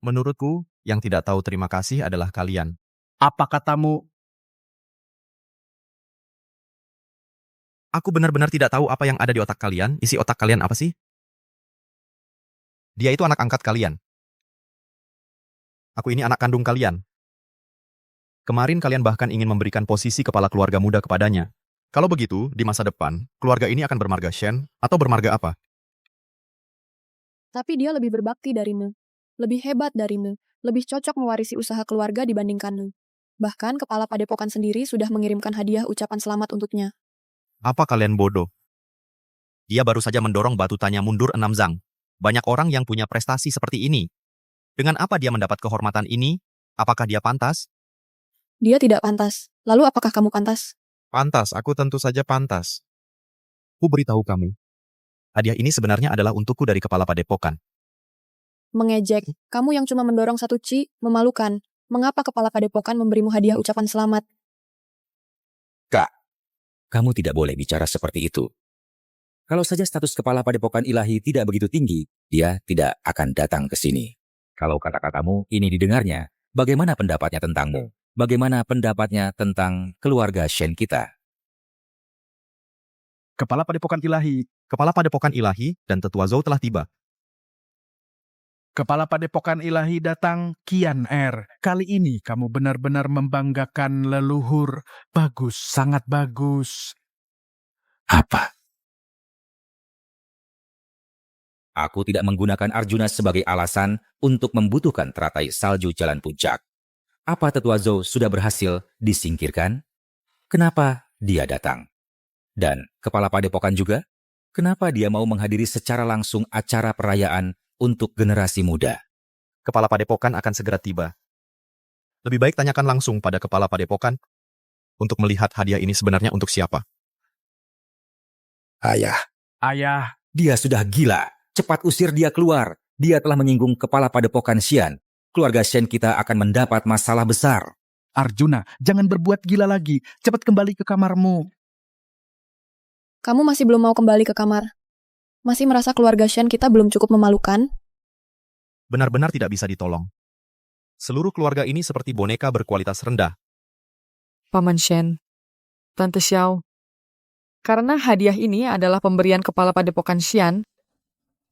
S1: Menurutku, yang tidak tahu terima kasih adalah kalian.
S7: Apa katamu?
S1: Aku benar-benar tidak tahu apa yang ada di otak kalian. Isi otak kalian apa sih? Dia itu anak angkat kalian. Aku ini anak kandung kalian. Kemarin kalian bahkan ingin memberikan posisi kepala keluarga muda kepadanya. Kalau begitu, di masa depan, keluarga ini akan bermarga Shen atau bermarga apa?
S8: Tapi dia lebih berbakti darimu. Lebih hebat darimu. Lebih cocok mewarisi usaha keluarga dibandingkanmu. Bahkan kepala padepokan sendiri sudah mengirimkan hadiah ucapan selamat untuknya.
S1: Apa kalian bodoh? Dia baru saja mendorong batutannya mundur 6 zang. Banyak orang yang punya prestasi seperti ini. Dengan apa dia mendapat kehormatan ini? Apakah dia pantas?
S8: Dia tidak pantas. Lalu apakah kamu pantas?
S1: Pantas, aku tentu saja pantas. Ku beritahu kamu. Hadiah ini sebenarnya adalah untukku dari kepala padepokan.
S8: Mengejek, kamu yang cuma mendorong satu Ci, memalukan. Mengapa kepala padepokan memberimu hadiah ucapan selamat?
S5: Kak, kamu tidak boleh bicara seperti itu. Kalau saja status kepala padepokan ilahi tidak begitu tinggi, dia tidak akan datang ke sini. Kalau kata-katamu ini didengarnya, bagaimana pendapatnya tentangmu? Bagaimana pendapatnya tentang keluarga Shen kita?
S7: Kepala Padepokan Ilahi.
S1: Kepala Padepokan Ilahi dan Tetua Zhou telah tiba.
S7: Kepala Padepokan Ilahi datang, Qian Er. Kali ini kamu benar-benar membanggakan leluhur. Bagus, sangat bagus.
S5: Apa? Aku tidak menggunakan Arjuna sebagai alasan untuk membutuhkan teratai salju jalan puncak. Apa Tetua Zhou sudah berhasil disingkirkan? Kenapa dia datang? Dan kepala padepokan juga? Kenapa dia mau menghadiri secara langsung acara perayaan untuk generasi muda?
S1: Kepala padepokan akan segera tiba. Lebih baik tanyakan langsung pada kepala padepokan untuk melihat hadiah ini sebenarnya untuk siapa.
S5: Ayah.
S7: Ayah.
S5: Dia sudah gila. Cepat usir dia keluar. Dia telah menyinggung kepala padepokan Xian. Keluarga Shen kita akan mendapat masalah besar.
S7: Arjuna, jangan berbuat gila lagi. Cepat kembali ke kamarmu.
S8: Kamu masih belum mau kembali ke kamar? Masih merasa keluarga Shen kita belum cukup memalukan?
S1: Benar-benar tidak bisa ditolong. Seluruh keluarga ini seperti boneka berkualitas rendah.
S10: Paman Shen, Tante Xiao, karena hadiah ini adalah pemberian kepala padepokan Xian,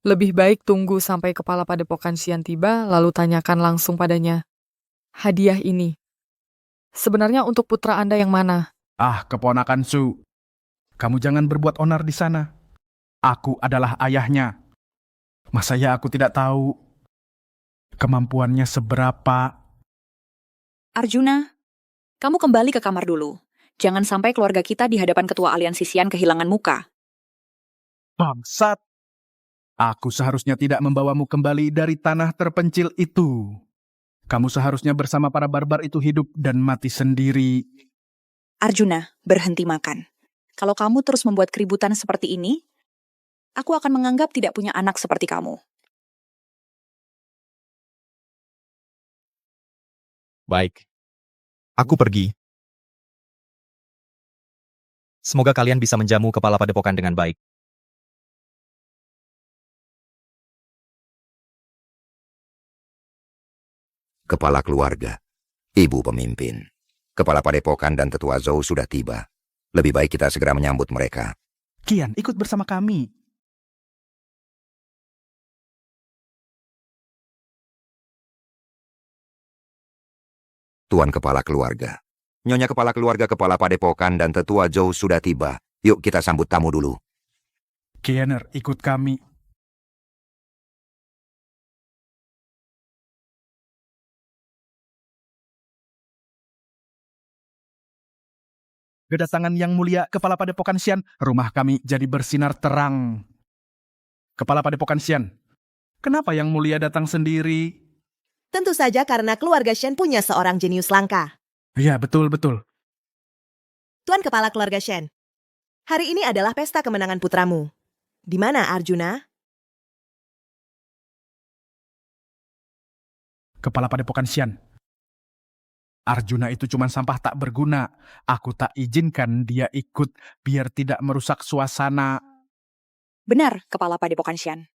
S10: lebih baik tunggu sampai kepala padepokan Xian tiba, lalu tanyakan langsung padanya. Hadiah ini sebenarnya untuk putra Anda yang mana?
S7: Ah, keponakan Su. Kamu jangan berbuat onar di sana. Aku adalah ayahnya. Masa ya aku tidak tahu kemampuannya seberapa?
S6: Arjuna, kamu kembali ke kamar dulu. Jangan sampai keluarga kita di hadapan ketua aliansi Xian kehilangan muka.
S7: Bangsat. Aku seharusnya tidak membawamu kembali dari tanah terpencil itu. Kamu seharusnya bersama para barbar itu hidup dan mati sendiri.
S6: Arjuna, berhenti makan. Kalau kamu terus membuat keributan seperti ini, aku akan menganggap tidak punya anak seperti kamu.
S1: Baik. Aku pergi. Semoga kalian bisa menjamu kepala padepokan dengan baik.
S2: Kepala keluarga, ibu pemimpin, kepala padepokan dan Tetua Zhou sudah tiba. Lebih baik kita segera menyambut mereka.
S7: Qian, ikut bersama kami.
S2: Tuan kepala keluarga, Nyonya kepala keluarga, kepala padepokan dan Tetua Zhou sudah tiba. Yuk kita sambut tamu dulu.
S7: Qian Er, ikut kami. Kedatangan yang mulia kepala padepokan Xian, rumah kami jadi bersinar terang. Kepala padepokan Xian, kenapa yang mulia datang sendiri?
S16: Tentu saja karena keluarga Shen punya seorang jenius langka.
S7: Iya, betul-betul.
S16: Tuan kepala keluarga Shen, hari ini adalah pesta kemenangan putramu. Di mana Arjuna?
S7: Kepala padepokan Xian, Arjuna itu cuma sampah tak berguna. Aku tak izinkan dia ikut biar tidak merusak suasana.
S6: Benar, kepala padepokan Xian.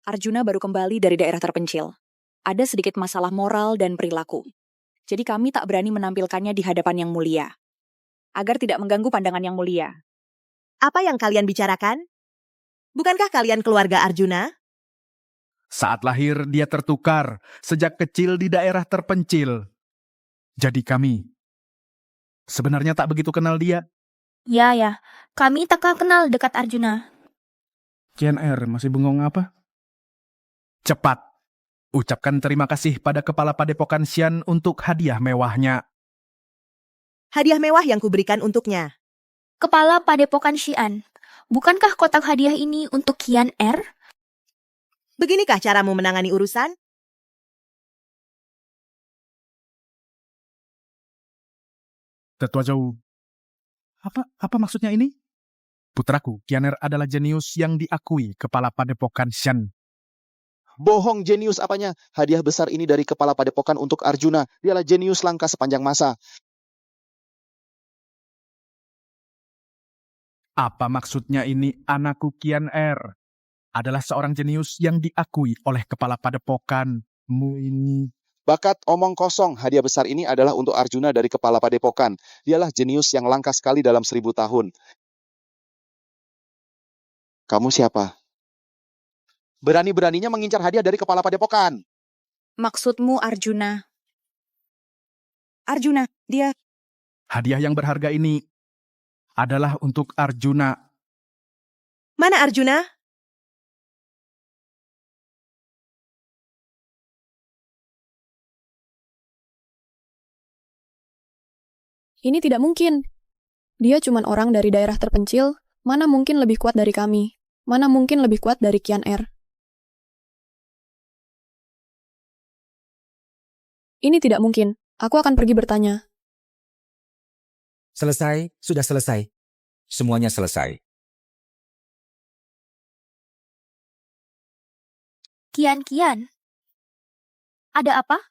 S6: Arjuna baru kembali dari daerah terpencil. Ada sedikit masalah moral dan perilaku. Jadi kami tak berani menampilkannya di hadapan yang mulia. Agar tidak mengganggu pandangan yang mulia.
S16: Apa yang kalian bicarakan? Bukankah kalian keluarga Arjuna?
S7: Saat lahir dia tertukar, sejak kecil di daerah terpencil. Jadi kami sebenarnya tak begitu kenal dia.
S9: Ya, kami tak kenal dekat Arjuna.
S7: Qian Er masih bengong apa? Cepat, ucapkan terima kasih pada kepala padepokan Xian untuk hadiah mewahnya.
S16: Hadiah mewah yang kuberikan untuknya.
S9: Kepala padepokan Xian, bukankah kotak hadiah ini untuk Qian Er?
S16: Beginikah caramu menangani urusan?
S7: Tetua Zhou, Apa maksudnya ini? Putraku, Kianer adalah jenius yang diakui kepala padepokan Shen.
S12: Bohong, jenius apanya? Hadiah besar ini dari kepala padepokan untuk Arjuna. Dialah jenius langka sepanjang masa.
S7: Apa maksudnya ini, anakku Kianer? Adalah seorang jenius yang diakui oleh kepala padepokanmu ini.
S12: Bakat omong kosong, hadiah besar ini adalah untuk Arjuna dari kepala padepokan. Dialah jenius yang langka sekali dalam 1000 tahun. Kamu siapa? Berani-beraninya mengincar hadiah dari kepala padepokan.
S6: Maksudmu Arjuna? Arjuna, dia...
S7: Hadiah yang berharga ini adalah untuk Arjuna.
S16: Mana Arjuna?
S8: Ini tidak mungkin. Dia cuma orang dari daerah terpencil, mana mungkin lebih kuat dari kami? Mana mungkin lebih kuat dari Kianer? Ini tidak mungkin. Aku akan pergi bertanya.
S5: Selesai, sudah selesai. Semuanya selesai.
S9: Kian. Ada apa?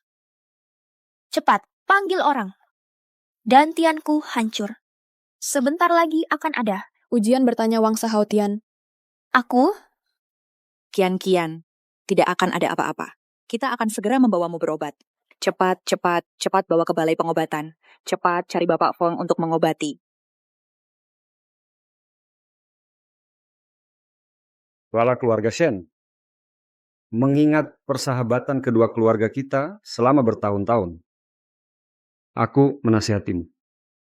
S9: Cepat, panggil orang. Dantianku hancur. Sebentar lagi akan ada.
S8: Ujian bertanya Wangsa Haotian.
S9: Aku?
S6: Kian, tidak akan ada apa-apa. Kita akan segera membawamu berobat. Cepat bawa ke balai pengobatan. Cepat cari Bapak Fong untuk mengobati.
S19: Kepala keluarga Shen, mengingat persahabatan kedua keluarga kita selama bertahun-tahun, aku menasihatimu.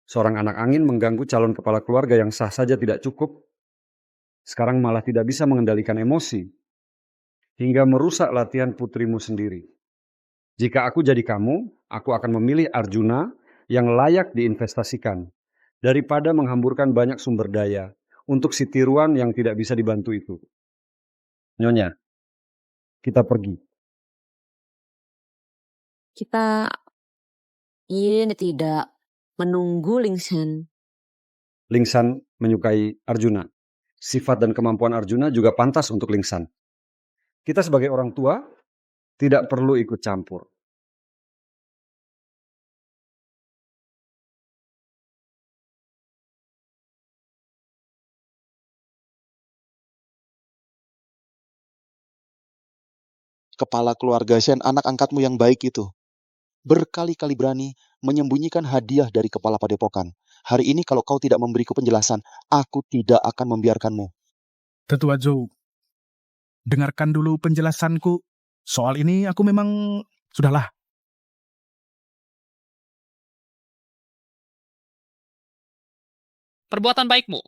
S19: Seorang anak angin mengganggu calon kepala keluarga yang sah saja tidak cukup, sekarang malah tidak bisa mengendalikan emosi, hingga merusak latihan putrimu sendiri. Jika aku jadi kamu, aku akan memilih Arjuna yang layak diinvestasikan, daripada menghamburkan banyak sumber daya untuk si tiruan yang tidak bisa dibantu itu. Nyonya, kita pergi.
S18: Kita ini tidak menunggu Lingsan.
S19: Lingsan menyukai Arjuna. Sifat dan kemampuan Arjuna juga pantas untuk Lingsan. Kita sebagai orang tua tidak perlu ikut campur.
S12: Kepala keluarga Shen, anak angkatmu yang baik itu. Berkali-kali berani menyembunyikan hadiah dari kepala padepokan. Hari ini kalau kau tidak memberiku penjelasan, aku tidak akan membiarkanmu.
S7: Tetua Zhou, dengarkan dulu penjelasanku. Soal ini aku memang... Sudahlah.
S17: Perbuatan baikmu.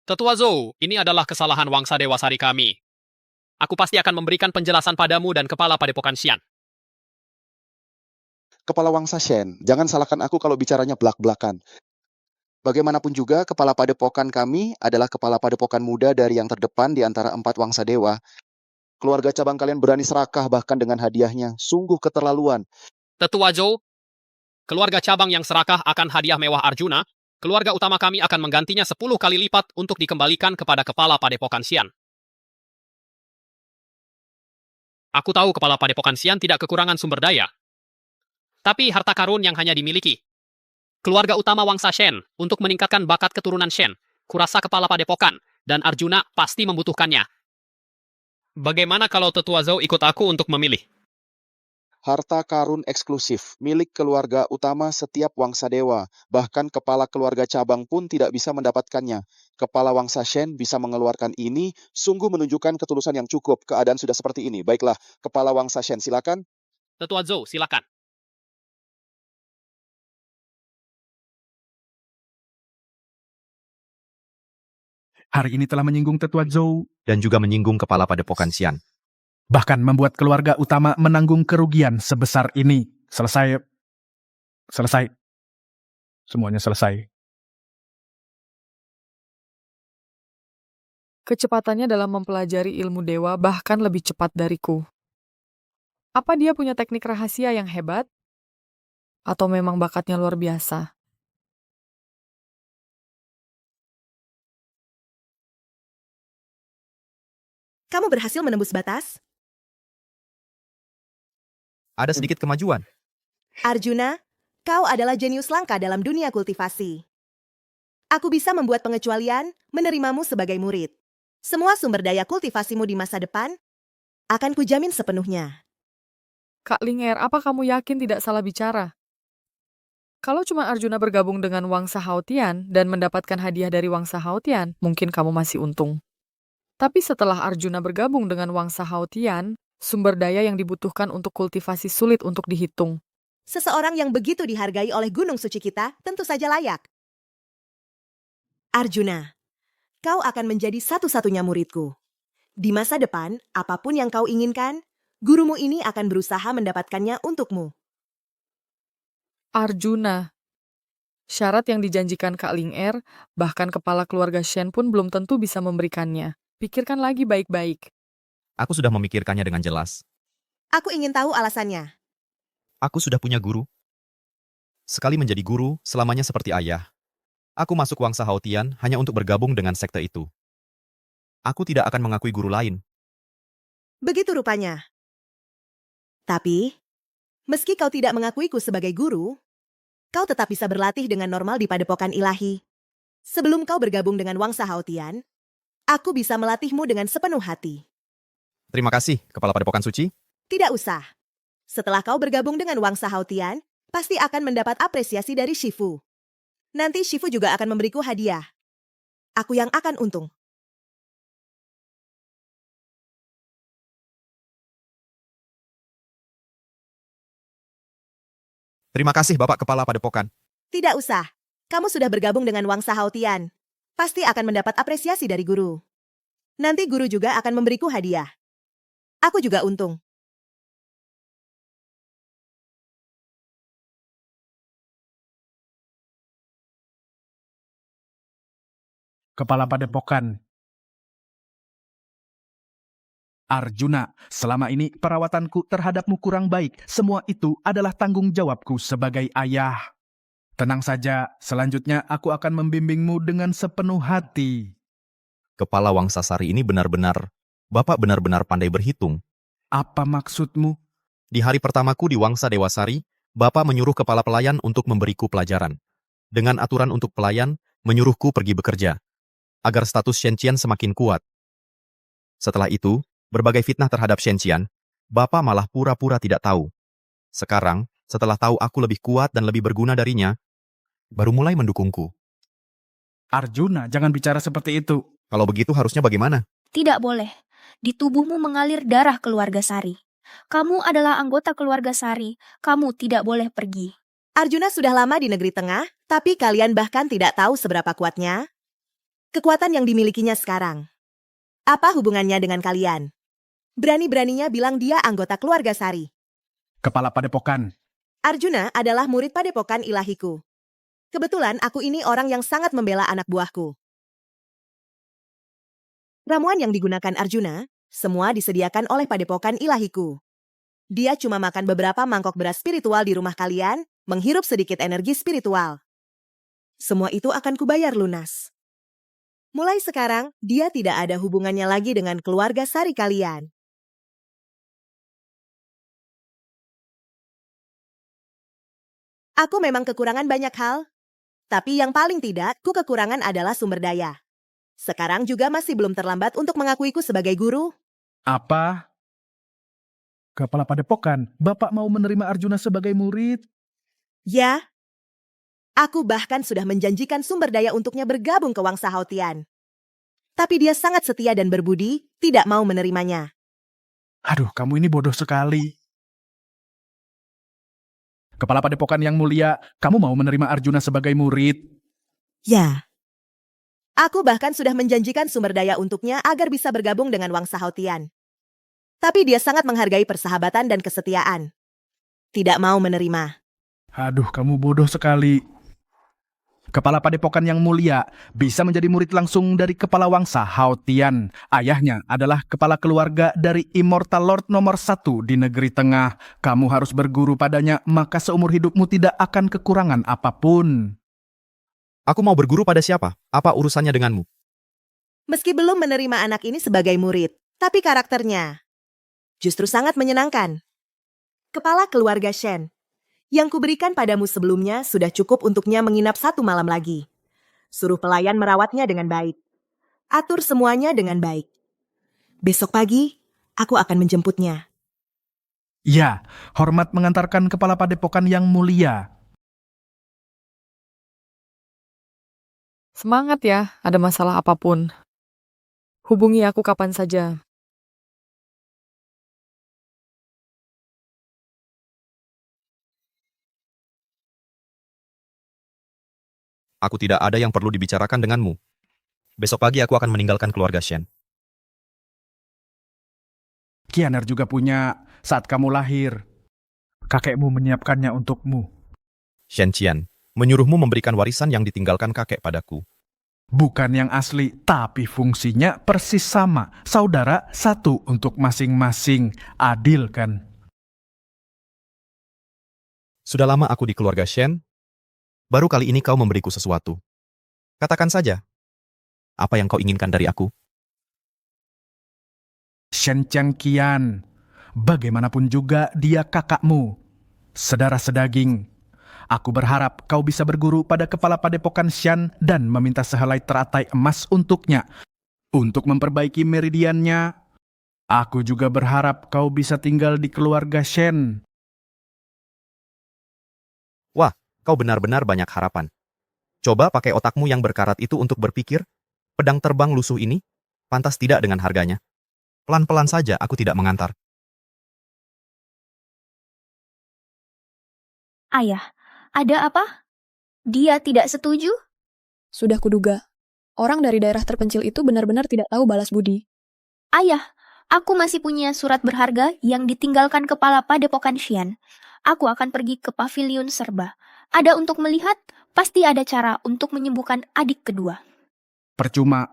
S17: Tetua Zhou, ini adalah kesalahan Wangsa Dewasari kami. Aku pasti akan memberikan penjelasan padamu dan kepala padepokan Xian.
S12: Kepala Wangsa Shen, jangan salahkan aku kalau bicaranya belak-belakan. Bagaimanapun juga, kepala padepokan kami adalah kepala padepokan muda dari yang terdepan di antara 4 Wangsa Dewa. Keluarga cabang kalian berani serakah bahkan dengan hadiahnya. Sungguh keterlaluan.
S17: Tetua Zhou, keluarga cabang yang serakah akan hadiah mewah Arjuna, keluarga utama kami akan menggantinya 10 kali lipat untuk dikembalikan kepada kepala padepokan Xian. Aku tahu kepala padepokan Xian tidak kekurangan sumber daya. Tapi harta karun yang hanya dimiliki keluarga utama Wangsa Shen untuk meningkatkan bakat keturunan Shen, kurasa kepala padepokan, dan Arjuna pasti membutuhkannya. Bagaimana kalau Tetua Zhou ikut aku untuk memilih?
S12: Harta karun eksklusif, milik keluarga utama setiap Wangsa Dewa. Bahkan kepala keluarga cabang pun tidak bisa mendapatkannya. Kepala Wangsa Shen bisa mengeluarkan ini, sungguh menunjukkan ketulusan yang cukup. Keadaan sudah seperti ini. Baiklah, kepala Wangsa Shen, silakan.
S17: Tetua Zhou, silakan.
S7: Hari ini telah menyinggung Tetua Zhou
S1: dan juga menyinggung kepala padepokan Xian.
S7: Bahkan membuat keluarga utama menanggung kerugian sebesar ini. Selesai. Semuanya selesai.
S10: Kecepatannya dalam mempelajari ilmu dewa bahkan lebih cepat dariku. Apa dia punya teknik rahasia yang hebat? Atau memang bakatnya luar biasa?
S16: Kamu berhasil menembus batas?
S1: Ada sedikit kemajuan.
S16: Arjuna, kau adalah jenius langka dalam dunia kultivasi. Aku bisa membuat pengecualian menerimamu sebagai murid. Semua sumber daya kultivasimu di masa depan akan kujamin sepenuhnya.
S10: Kak Linger, apa kamu yakin tidak salah bicara? Kalau cuma Arjuna bergabung dengan Wangsa Haotian dan mendapatkan hadiah dari Wangsa Haotian, mungkin kamu masih untung. Tapi setelah Arjuna bergabung dengan Wangsa Haotian, sumber daya yang dibutuhkan untuk kultivasi sulit untuk dihitung.
S16: Seseorang yang begitu dihargai oleh gunung suci kita tentu saja layak. Arjuna, kau akan menjadi satu-satunya muridku. Di masa depan, apapun yang kau inginkan, gurumu ini akan berusaha mendapatkannya untukmu.
S10: Arjuna. Syarat yang dijanjikan Kak Linger, bahkan kepala keluarga Shen pun belum tentu bisa memberikannya. Pikirkan lagi baik-baik.
S1: Aku sudah memikirkannya dengan jelas.
S16: Aku ingin tahu alasannya.
S1: Aku sudah punya guru. Sekali menjadi guru, selamanya seperti ayah. Aku masuk Wangsa Haotian hanya untuk bergabung dengan sekte itu. Aku tidak akan mengakui guru lain.
S16: Begitu rupanya. Tapi, meski kau tidak mengakuiku sebagai guru, kau tetap bisa berlatih dengan normal di Padepokan Ilahi. Sebelum kau bergabung dengan Wangsa Haotian, aku bisa melatihmu dengan sepenuh hati.
S1: Terima kasih, Kepala Padepokan Suci.
S16: Tidak usah. Setelah kau bergabung dengan Wangsa Haotian, pasti akan mendapat apresiasi dari Shifu. Nanti Shifu juga akan memberiku hadiah. Aku yang akan untung.
S1: Terima kasih, Bapak Kepala Padepokan.
S16: Tidak usah. Kamu sudah bergabung dengan Wangsa Haotian. Pasti akan mendapat apresiasi dari guru. Nanti guru juga akan memberiku hadiah. Aku juga untung.
S7: Kepala Padepokan. Arjuna, selama ini perawatanku terhadapmu kurang baik. Semua itu adalah tanggung jawabku sebagai ayah. Tenang saja, selanjutnya aku akan membimbingmu dengan sepenuh hati.
S1: Kepala Wangsa Sari ini benar-benar, Bapak benar-benar pandai berhitung.
S7: Apa maksudmu?
S1: Di hari pertamaku di Wangsa Dewasari, Bapak menyuruh kepala pelayan untuk memberiku pelajaran. Dengan aturan untuk pelayan, menyuruhku pergi bekerja, agar status Shenqian semakin kuat. Setelah itu, berbagai fitnah terhadap Shenqian, Bapak malah pura-pura tidak tahu. Sekarang, setelah tahu aku lebih kuat dan lebih berguna darinya, baru mulai mendukungku.
S7: Arjuna, jangan bicara seperti itu.
S1: Kalau begitu harusnya bagaimana?
S9: Tidak boleh. Di tubuhmu mengalir darah keluarga Sari. Kamu adalah anggota keluarga Sari. Kamu tidak boleh pergi.
S16: Arjuna sudah lama di negeri tengah, tapi kalian bahkan tidak tahu seberapa kuatnya kekuatan yang dimilikinya sekarang. Apa hubungannya dengan kalian? Berani-beraninya bilang dia anggota keluarga Sari.
S7: Kepala Padepokan.
S16: Arjuna adalah murid Padepokan Ilahiku. Kebetulan aku ini orang yang sangat membela anak buahku. Ramuan yang digunakan Arjuna, semua disediakan oleh Padepokan Ilahiku. Dia cuma makan beberapa mangkok beras spiritual di rumah kalian, menghirup sedikit energi spiritual. Semua itu akan kubayar lunas. Mulai sekarang, dia tidak ada hubungannya lagi dengan keluarga Sari kalian. Aku memang kekurangan banyak hal, tapi yang paling tidak, ku kekurangan adalah sumber daya. Sekarang juga masih belum terlambat untuk mengakuiku sebagai guru.
S7: Apa? Kepala Padepokan, Bapak mau menerima Arjuna sebagai murid?
S16: Ya. Aku bahkan sudah menjanjikan sumber daya untuknya bergabung ke Wangsa Haotian. Tapi dia sangat setia dan berbudi, tidak mau menerimanya.
S7: Aduh, kamu ini bodoh sekali. Kepala Padepokan yang mulia, kamu mau menerima Arjuna sebagai murid?
S16: Ya. Aku bahkan sudah menjanjikan sumber daya untuknya agar bisa bergabung dengan Wangsa Haotian. Tapi dia sangat menghargai persahabatan dan kesetiaan. Tidak mau menerima.
S7: Aduh, kamu bodoh sekali. Kepala Padepokan yang mulia bisa menjadi murid langsung dari Kepala Wangsa Haotian. Ayahnya adalah kepala keluarga dari Immortal Lord nomor 1 di negeri tengah. Kamu harus berguru padanya, maka seumur hidupmu tidak akan kekurangan apapun.
S1: Aku mau berguru pada siapa? Apa urusannya denganmu?
S16: Meski belum menerima anak ini sebagai murid, Tapi karakternya justru sangat menyenangkan. Kepala keluarga Shen. Yang kuberikan padamu sebelumnya sudah cukup untuknya menginap 1 malam lagi. Suruh pelayan merawatnya dengan baik. Atur semuanya dengan baik. Besok pagi, aku akan menjemputnya.
S7: Ya, hormat mengantarkan kepala padepokan yang mulia.
S10: Semangat ya, ada masalah apapun. Hubungi aku kapan saja.
S1: Aku tidak ada yang perlu dibicarakan denganmu. Besok pagi aku akan meninggalkan keluarga Shen.
S7: Qianer juga punya saat kamu lahir. Kakekmu menyiapkannya untukmu.
S1: Shen Qian menyuruhmu memberikan warisan yang ditinggalkan kakek padaku.
S7: Bukan yang asli, tapi fungsinya persis sama. Saudara, satu untuk masing-masing. Adil kan?
S1: Sudah lama aku di keluarga Shen, baru kali ini kau memberiku sesuatu. Katakan saja, apa yang kau inginkan dari aku?
S7: Shen Qian, bagaimanapun juga dia kakakmu. Sedara sedaging. Aku berharap kau bisa berguru pada kepala padepokan Shan dan meminta sehelai teratai emas untuknya. Untuk memperbaiki meridiannya, aku juga berharap kau bisa tinggal di keluarga Shen.
S1: Wah, kau benar-benar banyak harapan. Coba pakai otakmu yang berkarat itu untuk berpikir, pedang terbang lusuh ini, pantas tidak dengan harganya. Pelan-pelan saja aku tidak mengantar.
S9: Ayah, ada apa? Dia tidak setuju?
S8: Sudah kuduga. Orang dari daerah terpencil itu benar-benar tidak tahu balas budi.
S9: Ayah, aku masih punya surat berharga yang ditinggalkan kepala padepokan Xian. Aku akan pergi ke pavilion serba. Ada untuk melihat, pasti ada cara untuk menyembuhkan adik kedua.
S7: Percuma.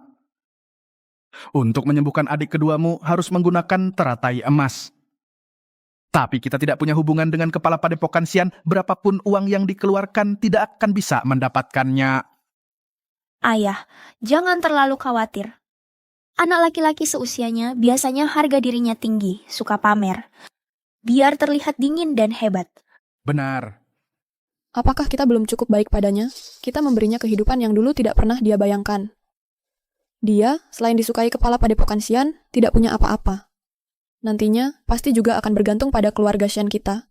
S7: Untuk menyembuhkan adik keduamu harus menggunakan teratai emas. Tapi kita tidak punya hubungan dengan kepala padepokan Xian, berapapun uang yang dikeluarkan tidak akan bisa mendapatkannya.
S9: Ayah, jangan terlalu khawatir. Anak laki-laki seusianya biasanya harga dirinya tinggi, suka pamer. Biar terlihat dingin dan hebat.
S7: Benar.
S8: Apakah kita belum cukup baik padanya? Kita memberinya kehidupan yang dulu tidak pernah dia bayangkan. Dia, selain disukai kepala padepokan Xian, tidak punya apa-apa. Nantinya, pasti juga akan bergantung pada keluarga Shen kita.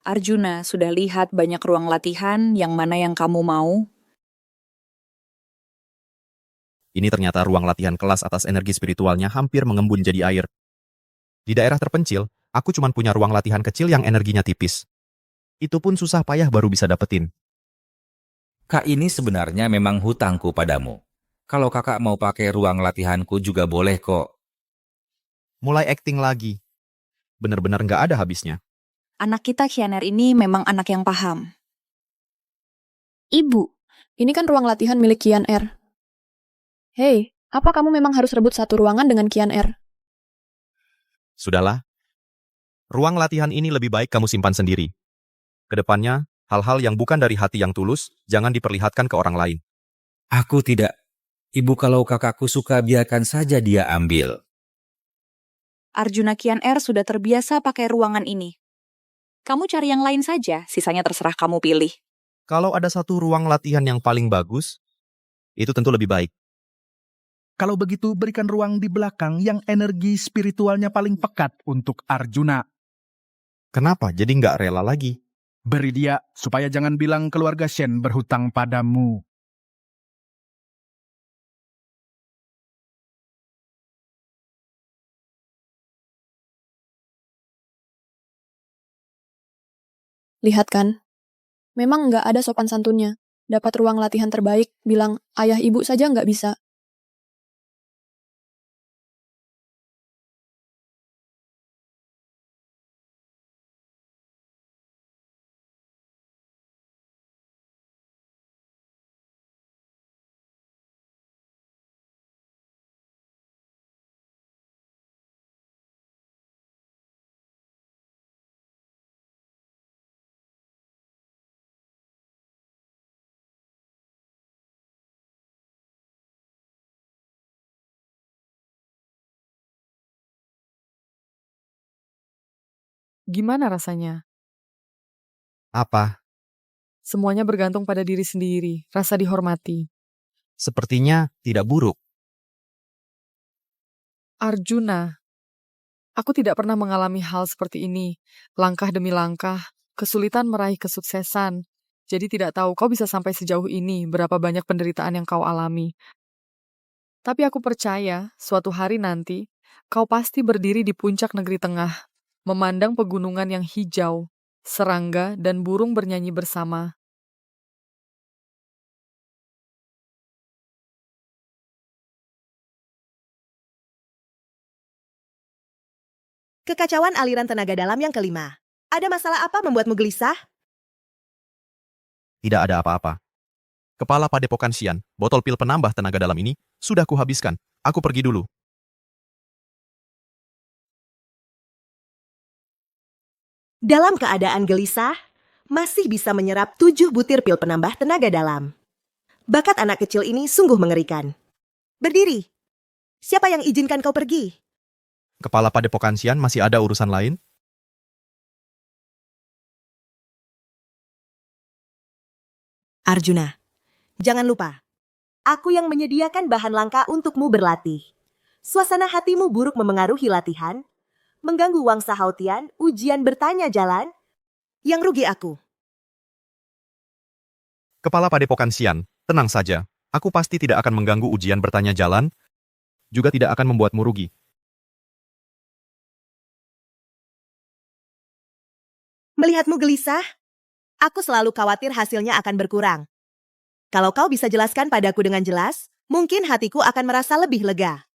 S6: Arjuna, sudah lihat banyak ruang latihan, yang mana yang kamu mau?
S1: Ini ternyata ruang latihan kelas atas energi spiritualnya hampir mengembun jadi air. Di daerah terpencil, aku cuma punya ruang latihan kecil yang energinya tipis. Itu pun susah payah baru bisa dapetin.
S5: Kak, ini sebenarnya memang hutangku padamu. Kalau kakak mau pakai ruang latihanku juga boleh kok.
S1: Mulai acting lagi. Bener-bener nggak ada habisnya.
S6: Anak kita Qianer ini memang anak yang paham.
S8: Ibu, ini kan ruang latihan milik Qianer. Hei, apa kamu memang harus rebut satu ruangan dengan Qianer?
S1: Sudahlah. Ruang latihan ini lebih baik kamu simpan sendiri. Kedepannya, hal-hal yang bukan dari hati yang tulus, jangan diperlihatkan ke orang lain.
S5: Aku tidak. Ibu, kalau kakakku suka biarkan saja dia ambil.
S6: Arjuna Qianer sudah terbiasa pakai ruangan ini. Kamu cari yang lain saja, sisanya terserah kamu pilih.
S1: Kalau ada satu ruang latihan yang paling bagus, itu tentu lebih baik.
S7: Kalau begitu, berikan ruang di belakang yang energi spiritualnya paling pekat untuk Arjuna.
S1: Kenapa jadi nggak rela lagi?
S7: Beri dia, supaya jangan bilang keluarga Shen berhutang padamu.
S8: Lihat kan? Memang nggak ada sopan santunnya. Dapat ruang latihan terbaik, bilang ayah ibu saja nggak bisa.
S10: Gimana rasanya?
S1: Apa?
S10: Semuanya bergantung pada diri sendiri, rasa dihormati.
S1: Sepertinya tidak buruk.
S10: Arjuna, aku tidak pernah mengalami hal seperti ini. Langkah demi langkah, kesulitan meraih kesuksesan. Jadi tidak tahu kau bisa sampai sejauh ini, berapa banyak penderitaan yang kau alami. Tapi aku percaya, suatu hari nanti, kau pasti berdiri di puncak negeri tengah, memandang pegunungan yang hijau, serangga dan burung bernyanyi bersama.
S16: Kekacauan aliran tenaga dalam yang kelima. Ada masalah apa membuatmu gelisah?
S1: Tidak ada apa-apa. Kepala Padepokan Xian, botol pil penambah tenaga dalam ini sudah kuhabiskan. Aku pergi dulu.
S16: Dalam keadaan gelisah, masih bisa menyerap 7 butir pil penambah tenaga dalam. Bakat anak kecil ini sungguh mengerikan. Berdiri. Siapa yang izinkan kau pergi?
S1: Kepala Padepokan Xian masih ada urusan lain?
S16: Arjuna, jangan lupa. Aku yang menyediakan bahan langka untukmu berlatih. Suasana hatimu buruk memengaruhi latihan, mengganggu Wangsa Haotian, ujian bertanya jalan, yang rugi aku.
S1: Kepala Padepokan Xian, tenang saja. Aku pasti tidak akan mengganggu ujian bertanya jalan, juga tidak akan membuatmu rugi.
S16: Melihatmu gelisah, aku selalu khawatir hasilnya akan berkurang. Kalau kau bisa jelaskan padaku dengan jelas, mungkin hatiku akan merasa lebih lega.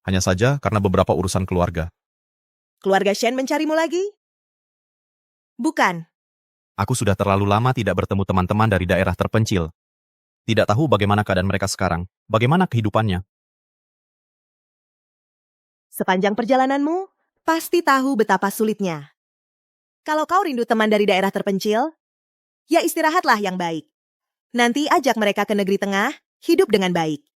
S1: Hanya saja karena beberapa urusan keluarga.
S16: Keluarga Shen mencarimu lagi? Bukan.
S1: Aku sudah terlalu lama tidak bertemu teman-teman dari daerah terpencil. Tidak tahu bagaimana keadaan mereka sekarang, bagaimana kehidupannya.
S16: Sepanjang perjalananmu, pasti tahu betapa sulitnya. Kalau kau rindu teman dari daerah terpencil, ya istirahatlah yang baik. Nanti ajak mereka ke negeri tengah, hidup dengan baik.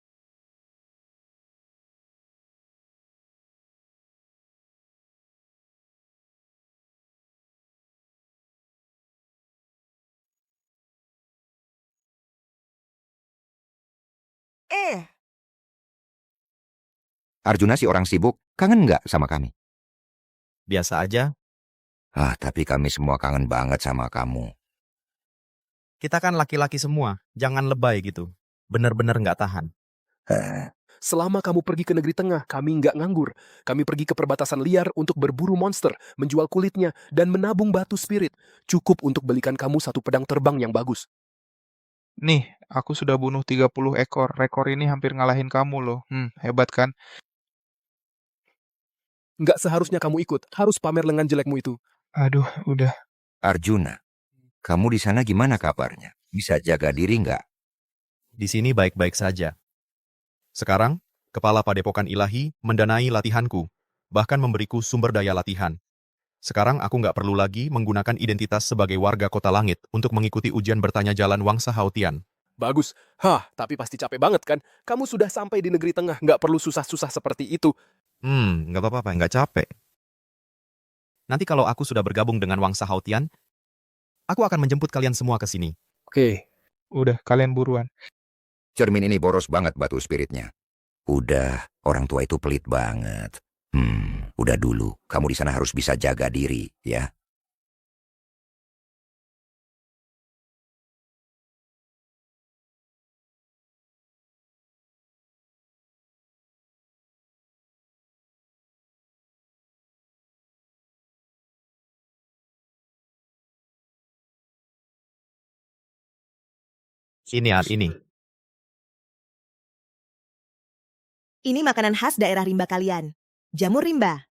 S2: Arjuna si orang sibuk, kangen nggak sama kami?
S1: Biasa aja.
S2: Tapi kami semua kangen banget sama kamu.
S1: Kita kan laki-laki semua, jangan lebay gitu. Bener-bener nggak tahan.
S3: Selama kamu pergi ke negeri tengah, kami nggak nganggur. Kami pergi ke perbatasan liar untuk berburu monster, menjual kulitnya, dan menabung batu spirit. Cukup untuk belikan kamu satu pedang terbang yang bagus.
S4: Nih, aku sudah bunuh 30 ekor. Rekor ini hampir ngalahin kamu loh. Hebat kan?
S3: Nggak seharusnya kamu ikut, harus pamer lengan jelekmu itu.
S4: Aduh, udah.
S2: Arjuna, kamu di sana gimana kabarnya? Bisa jaga diri nggak?
S1: Di sini baik-baik saja. Sekarang, Kepala Padepokan Ilahi mendanai latihanku, bahkan memberiku sumber daya latihan. Sekarang aku nggak perlu lagi menggunakan identitas sebagai warga Kota Langit untuk mengikuti ujian bertanya jalan Wangsa Haotian.
S3: Bagus. Tapi pasti capek banget kan? Kamu sudah sampai di negeri tengah, nggak perlu susah-susah seperti itu.
S1: Nggak apa-apa, nggak capek. Nanti kalau aku sudah bergabung dengan Wangsa Haotian, aku akan menjemput kalian semua ke sini.
S4: Oke, udah kalian buruan.
S2: Cermin ini boros banget batu spiritnya. Udah, orang tua itu pelit banget. Udah dulu, kamu di sana harus bisa jaga diri, ya.
S1: Ini.
S16: Ini makanan khas daerah rimba kalian. Jamur rimba.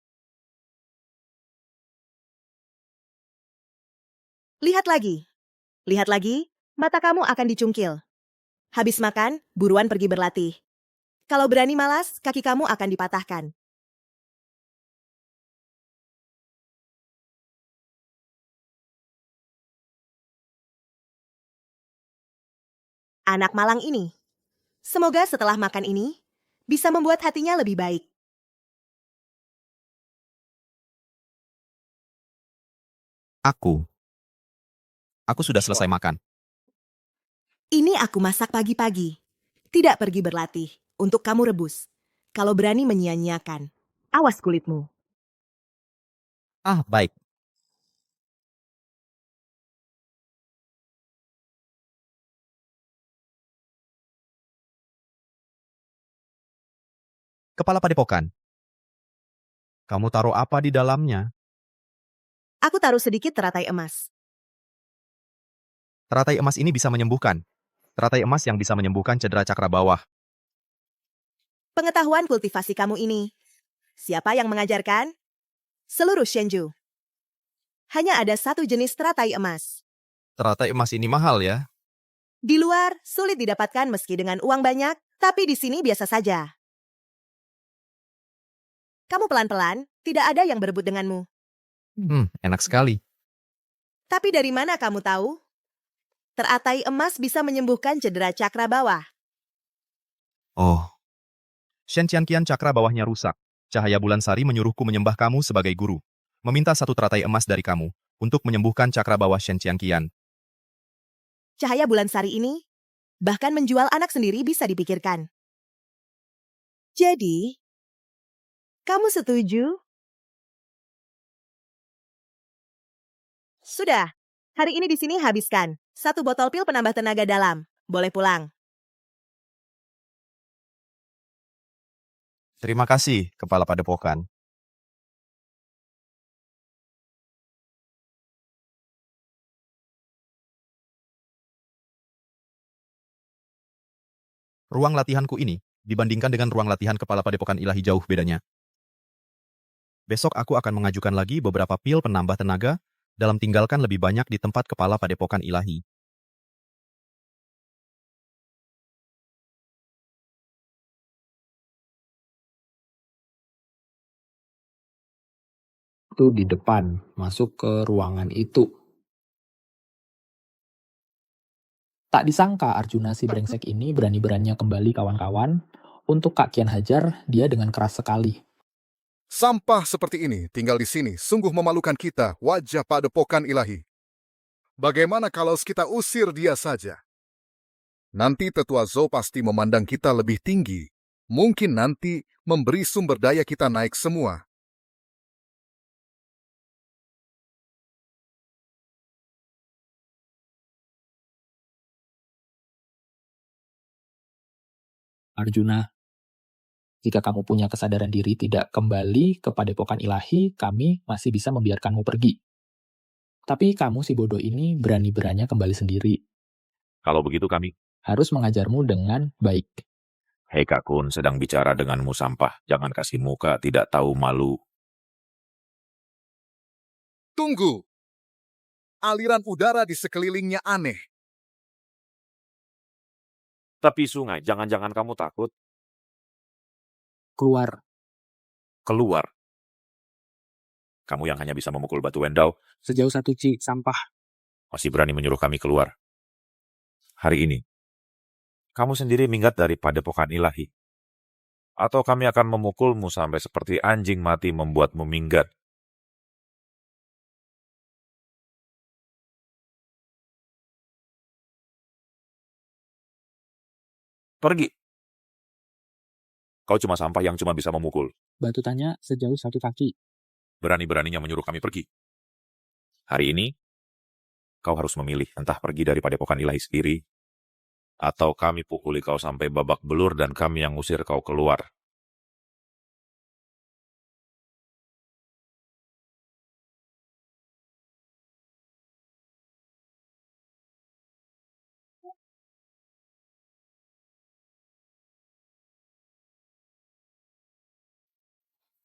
S16: Lihat lagi. Lihat lagi, mata kamu akan dicungkil. Habis makan, buruan pergi berlatih. Kalau berani malas, kaki kamu akan dipatahkan. Anak malang ini. Semoga setelah makan ini, bisa membuat hatinya lebih baik.
S1: Aku sudah selesai makan.
S16: Ini aku masak pagi-pagi. Tidak pergi berlatih. Untuk kamu rebus. Kalau berani menyia-nyiakan. Awas kulitmu.
S1: Ah, baik. Kepala padepokan. Kamu taruh apa di dalamnya?
S16: Aku taruh sedikit teratai emas.
S1: Teratai emas ini bisa menyembuhkan. Teratai emas yang bisa menyembuhkan cedera cakra bawah.
S16: Pengetahuan kultivasi kamu ini. Siapa yang mengajarkan? Seluruh Shenju. Hanya ada satu jenis teratai emas.
S1: Teratai emas ini mahal ya?
S16: Di luar, sulit didapatkan meski dengan uang banyak, tapi di sini biasa saja. Kamu pelan-pelan, tidak ada yang berebut denganmu.
S1: Enak sekali.
S16: Tapi dari mana kamu tahu? Teratai emas bisa menyembuhkan cedera cakra bawah.
S1: Oh. Shen Qianqian cakra bawahnya rusak. Cahaya bulan sari menyuruhku menyembah kamu sebagai guru. Meminta satu teratai emas dari kamu untuk menyembuhkan cakra bawah Shen Qianqian.
S16: Cahaya bulan sari ini, bahkan menjual anak sendiri bisa dipikirkan. Jadi, kamu setuju? Sudah. Hari ini di sini habiskan. 1 botol pil penambah tenaga dalam. Boleh pulang.
S1: Terima kasih, Kepala Padepokan. Ruang latihanku ini dibandingkan dengan ruang latihan Kepala Padepokan Ilahi jauh bedanya. Besok aku akan mengajukan lagi beberapa pil penambah tenaga dalam tinggalkan lebih banyak di tempat Kepala Padepokan Ilahi.
S11: Itu di depan, masuk ke ruangan itu. Tak disangka Arjuna si brengsek ini berani-beraninya kembali kawan-kawan. Untuk Kak Kian hajar, dia dengan keras sekali.
S13: Sampah seperti ini tinggal di sini sungguh memalukan kita, wajah Padepokan Ilahi. Bagaimana kalau kita usir dia saja? Nanti Tetua Zhou pasti memandang kita lebih tinggi. Mungkin nanti memberi sumber daya kita naik semua.
S11: Arjuna, jika kamu punya kesadaran diri tidak kembali ke Padepokan Ilahi, kami masih bisa membiarkanmu pergi. Tapi kamu si bodoh ini berani-beraninya kembali sendiri.
S14: Kalau begitu kami...
S11: Harus mengajarmu dengan baik.
S14: Hei Kak Kun, sedang bicara denganmu sampah. Jangan kasih muka, tidak tahu malu.
S13: Tunggu! Aliran udara di sekelilingnya aneh.
S14: Tapi sungai, jangan-jangan kamu takut.
S11: Keluar.
S14: Keluar. Kamu yang hanya bisa memukul batu Wendau.
S11: Sejauh 1 ci, sampah.
S14: Masih berani menyuruh kami keluar. Hari ini, kamu sendiri minggat dari Padepokan Ilahi. Atau kami akan memukulmu sampai seperti anjing mati membuatmu minggat. Pergi. Kau cuma sampah yang cuma bisa memukul.
S11: Batu tanya sejauh 1 kaki.
S14: Berani-beraninya menyuruh kami pergi. Hari ini, kau harus memilih entah pergi dari Padepokan Ilahi sendiri, atau kami pukuli kau sampai babak belur dan kami yang usir kau keluar.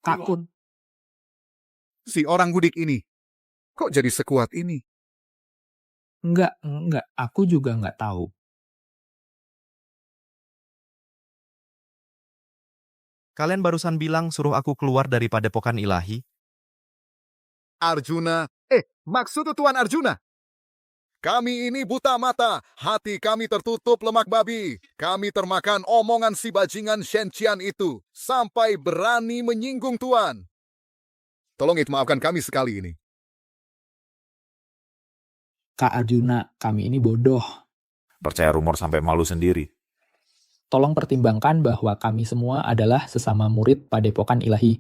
S11: Kak Kun.
S13: Si orang gudik ini, kok jadi sekuat ini?
S11: Enggak. Aku juga enggak tahu.
S1: Kalian barusan bilang suruh aku keluar dari Padepokan Ilahi?
S13: Arjuna, maksud Tuan Arjuna. Kami ini buta mata, hati kami tertutup lemak babi. Kami termakan omongan si bajingan Shen Qian itu, sampai berani menyinggung Tuan. Tolong maafkan kami sekali ini.
S11: Kak Arjuna, kami ini bodoh.
S14: Percaya rumor sampai malu sendiri.
S11: Tolong pertimbangkan bahwa kami semua adalah sesama murid Padepokan Ilahi.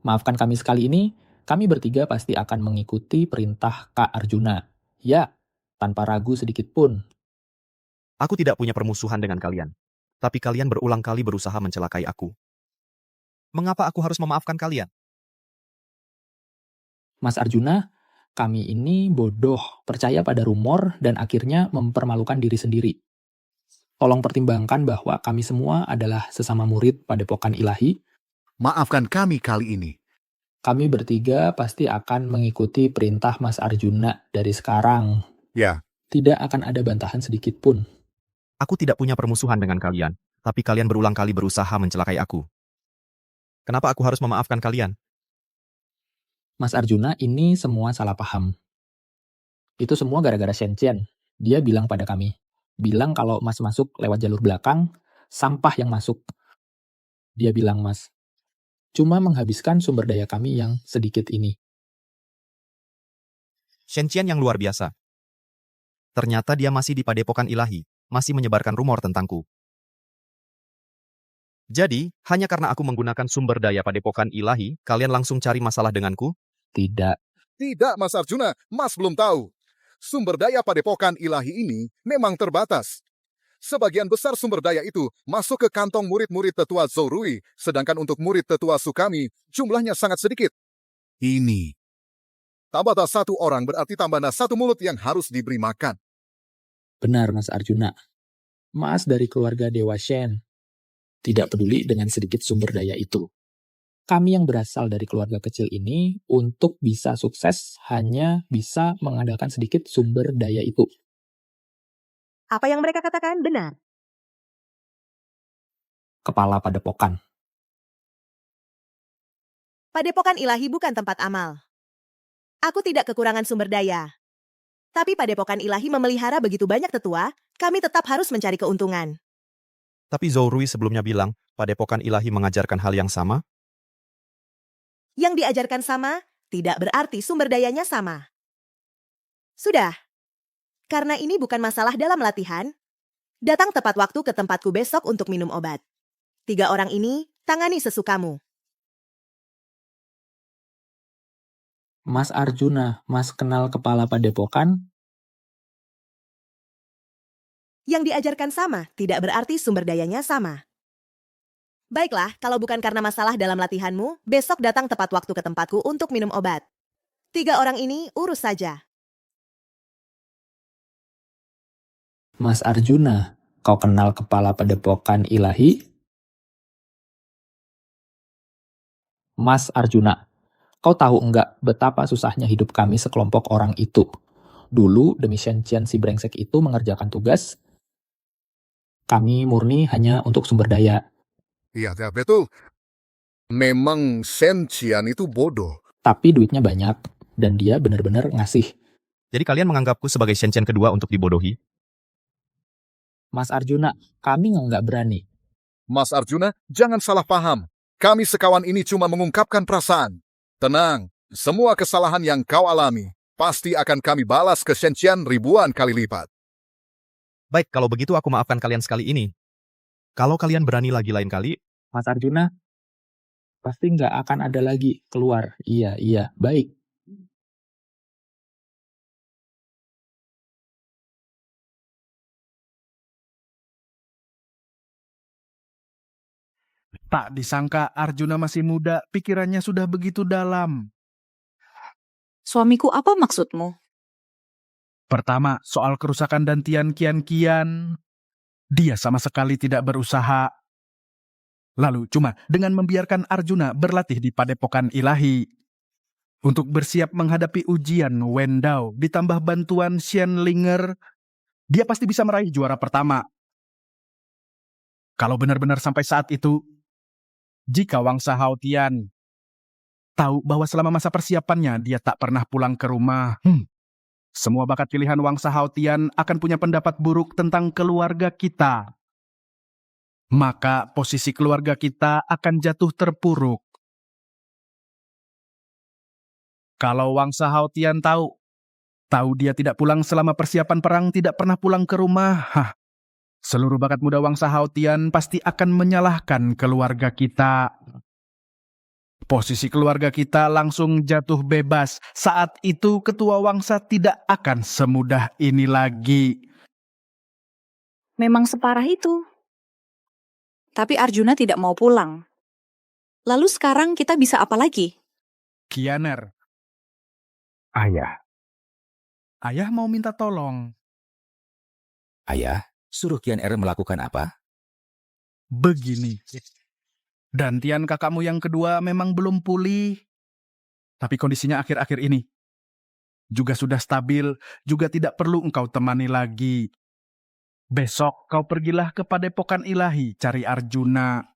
S11: Maafkan kami sekali ini, kami bertiga pasti akan mengikuti perintah Kak Arjuna. Ya, tanpa ragu sedikit pun.
S1: Aku tidak punya permusuhan dengan kalian. Tapi kalian berulang kali berusaha mencelakai aku. Mengapa aku harus memaafkan kalian?
S11: Mas Arjuna, kami ini bodoh, percaya pada rumor, dan akhirnya mempermalukan diri sendiri. Tolong pertimbangkan bahwa kami semua adalah sesama murid Padepokan Ilahi.
S13: Maafkan kami kali ini.
S11: Kami bertiga pasti akan mengikuti perintah Mas Arjuna dari sekarang.
S13: Ya.
S11: Tidak akan ada bantahan sedikit pun.
S1: Aku tidak punya permusuhan dengan kalian, tapi kalian berulang kali berusaha mencelakai aku. Kenapa aku harus memaafkan kalian?
S11: Mas Arjuna, ini semua salah paham. Itu semua gara-gara Shen Qian. Dia bilang pada kami. Bilang kalau Mas masuk lewat jalur belakang, sampah yang masuk. Dia bilang, Mas, cuma menghabiskan sumber daya kami yang sedikit ini.
S1: Shen Qian yang luar biasa. Ternyata dia masih di Padepokan Ilahi, masih menyebarkan rumor tentangku. Jadi, hanya karena aku menggunakan sumber daya Padepokan Ilahi, kalian langsung cari masalah denganku?
S11: Tidak.
S13: Tidak, Mas Arjuna. Mas belum tahu. Sumber daya Padepokan Ilahi ini memang terbatas. Sebagian besar sumber daya itu masuk ke kantong murid-murid tetua Zourui, sedangkan untuk murid tetua Sukami, jumlahnya sangat sedikit. Ini. Tambah satu orang berarti tambah satu mulut yang harus diberi makan.
S11: Benar, Mas Arjuna. Mas dari keluarga Dewa Shen. Tidak peduli dengan sedikit sumber daya itu. Kami yang berasal dari keluarga kecil ini, untuk bisa sukses, hanya bisa mengandalkan sedikit sumber daya itu.
S16: Apa yang mereka katakan benar.
S11: Kepala Padepokan.
S16: Padepokan Ilahi bukan tempat amal. Aku tidak kekurangan sumber daya. Tapi Padepokan Ilahi memelihara begitu banyak tetua, kami tetap harus mencari keuntungan.
S1: Tapi Zourui sebelumnya bilang, Padepokan Ilahi mengajarkan hal yang sama?
S16: Yang diajarkan sama, tidak berarti sumber dayanya sama. Sudah. Karena ini bukan masalah dalam latihan, datang tepat waktu ke tempatku besok untuk minum obat. 3 orang ini, tangani sesukamu.
S11: Mas Arjuna, Mas kenal kepala Padepokan?
S16: Yang diajarkan sama, tidak berarti sumber dayanya sama. Baiklah, kalau bukan karena masalah dalam latihanmu, besok datang tepat waktu ke tempatku untuk minum obat. 3 orang ini urus saja.
S11: Mas Arjuna, kau kenal kepala Padepokan Ilahi? Mas Arjuna, kau tahu enggak betapa susahnya hidup kami sekelompok orang itu? Dulu, demi Shen Qian si brengsek itu mengerjakan tugas, kami murni hanya untuk sumber daya.
S13: Iya, betul. Memang Shen Qian itu bodoh.
S11: Tapi duitnya banyak, dan dia benar-benar ngasih.
S1: Jadi kalian menganggapku sebagai Shen Qian kedua untuk dibodohi?
S11: Mas Arjuna, kami nggak berani.
S13: Mas Arjuna, jangan salah paham. Kami sekawan ini cuma mengungkapkan perasaan. Tenang, semua kesalahan yang kau alami pasti akan kami balas ke Shen Qian ribuan kali lipat.
S1: Baik, kalau begitu aku maafkan kalian sekali ini. Kalau kalian berani lagi lain kali,
S11: Mas Arjuna, pasti nggak akan ada lagi keluar. Iya, baik.
S7: Tak disangka Arjuna masih muda, pikirannya sudah begitu dalam.
S6: Suamiku, apa maksudmu?
S7: Pertama, soal kerusakan dan Kian, dia sama sekali tidak berusaha. Lalu cuma dengan membiarkan Arjuna berlatih di Padepokan Ilahi. Untuk bersiap menghadapi ujian Wendao ditambah bantuan Xianlinger, dia pasti bisa meraih juara pertama. Kalau benar-benar sampai saat itu, jika Wangsa Haotian tahu bahwa selama masa persiapannya dia tak pernah pulang ke rumah, semua bakat pilihan Wangsa Haotian akan punya pendapat buruk tentang keluarga kita. Maka posisi keluarga kita akan jatuh terpuruk. Kalau Wangsa Haotian tahu Tahu dia tidak pulang selama persiapan perang, tidak pernah pulang ke rumah. Seluruh bakat muda Wangsa Haotian pasti akan menyalahkan keluarga kita. Posisi keluarga kita langsung jatuh bebas. Saat itu ketua Wangsa tidak akan semudah ini lagi.
S6: Memang separah itu. Tapi Arjuna tidak mau pulang. Lalu sekarang kita bisa apa lagi?
S7: Kianer. Ayah mau minta tolong.
S5: Ayah, suruh Kianer melakukan apa?
S7: Begini. Dantian kakakmu yang kedua memang belum pulih. Tapi kondisinya akhir-akhir ini juga sudah stabil, juga tidak perlu engkau temani lagi. Besok kau pergilah ke Padepokan Ilahi cari Arjuna.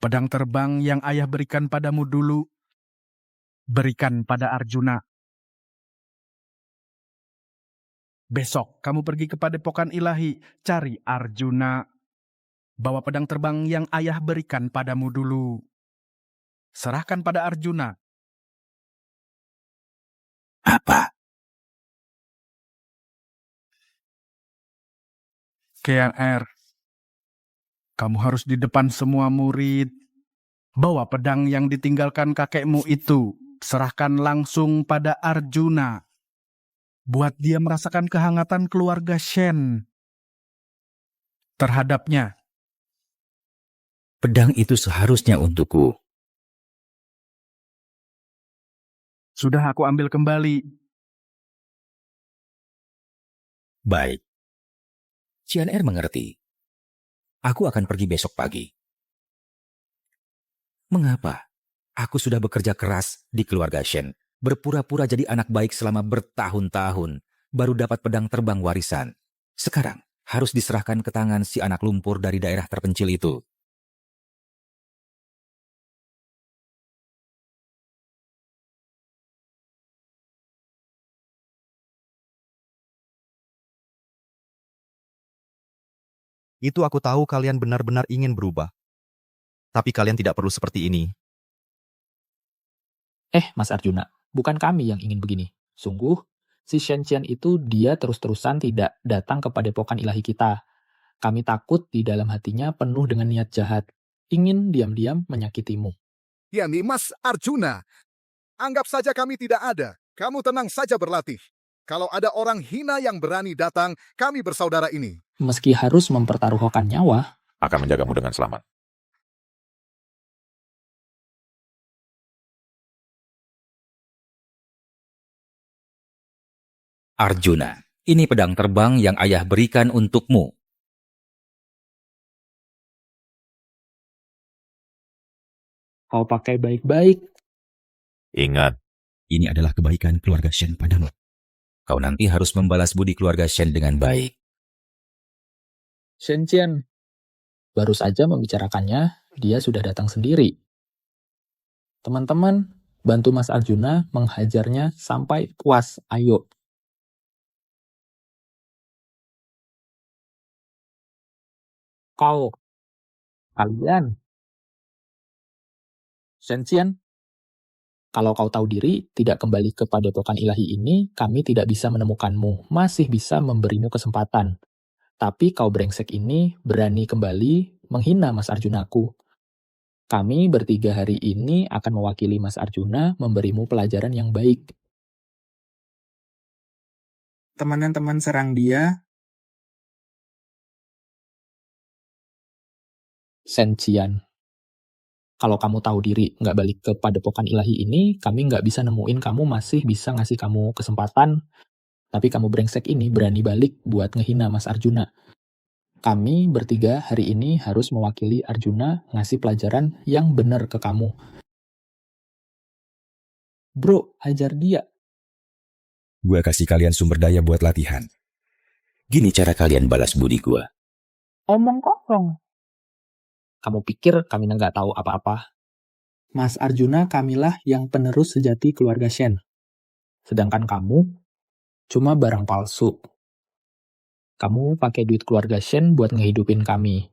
S7: Pedang terbang yang ayah berikan padamu dulu, berikan pada Arjuna. Besok kamu pergi ke Padepokan Ilahi, cari Arjuna. Bawa pedang terbang yang ayah berikan padamu dulu. Serahkan pada Arjuna.
S5: Apa?
S7: KNR, kamu harus di depan semua murid. Bawa pedang yang ditinggalkan kakekmu itu, serahkan langsung pada Arjuna. Buat dia merasakan kehangatan keluarga Shen terhadapnya.
S5: Pedang itu seharusnya untukku.
S7: Sudah aku ambil kembali.
S5: Baik. Kianer mengerti. Aku akan pergi besok pagi. Mengapa? Aku sudah bekerja keras di keluarga Shen. Berpura-pura jadi anak baik selama bertahun-tahun, baru dapat pedang terbang warisan. Sekarang harus diserahkan ke tangan si anak lumpur dari daerah terpencil itu.
S1: Itu aku tahu kalian benar-benar ingin berubah. Tapi kalian tidak perlu seperti ini.
S11: Mas Arjuna, bukan kami yang ingin begini. Sungguh, si Shen Qian itu dia terus-terusan tidak datang ke Padepokan Ilahi kita. Kami takut di dalam hatinya penuh dengan niat jahat, ingin diam-diam menyakitimu.
S13: Ya nih, Mas Arjuna. Anggap saja kami tidak ada. Kamu tenang saja berlatih. Kalau ada orang hina yang berani datang, kami bersaudara ini.
S11: Meski harus mempertaruhkan nyawa,
S14: akan menjagamu dengan selamat.
S5: Arjuna, ini pedang terbang yang ayah berikan untukmu.
S11: kau pakai baik-baik.
S14: Ingat,
S5: ini adalah kebaikan keluarga Shen padamu. Kau nanti harus membalas budi keluarga Shen dengan baik.
S11: Shen Qian, baru saja membicarakannya, dia sudah datang sendiri. Teman-teman, bantu Mas Arjuna menghajarnya sampai puas. Ayo. Kalian. Shen Qian, kalau kau tahu diri, tidak kembali ke Padepokan Ilahi ini, kami tidak bisa menemukanmu, masih bisa memberimu kesempatan. Tapi kau brengsek ini berani kembali menghina Mas Arjunaku. Kami bertiga hari ini akan mewakili Mas Arjuna memberimu pelajaran yang baik.
S20: Teman-teman serang dia.
S11: Shen Qian, kalau kamu tahu diri nggak balik ke Padepokan Ilahi ini, kami nggak bisa nemuin kamu, masih bisa ngasih kamu kesempatan. Tapi kamu brengsek ini berani balik buat ngehina Mas Arjuna. Kami bertiga hari ini harus mewakili Arjuna ngasih pelajaran yang benar ke kamu. Bro, hajar dia.
S5: Gue kasih kalian sumber daya buat latihan. Gini cara kalian balas budi gue.
S11: Omong kosong. Kamu pikir kami nggak tahu apa-apa? Mas Arjuna kamilah yang penerus sejati keluarga Shen. Sedangkan kamu cuma barang palsu. Kamu pakai duit keluarga Shen buat ngehidupin kami.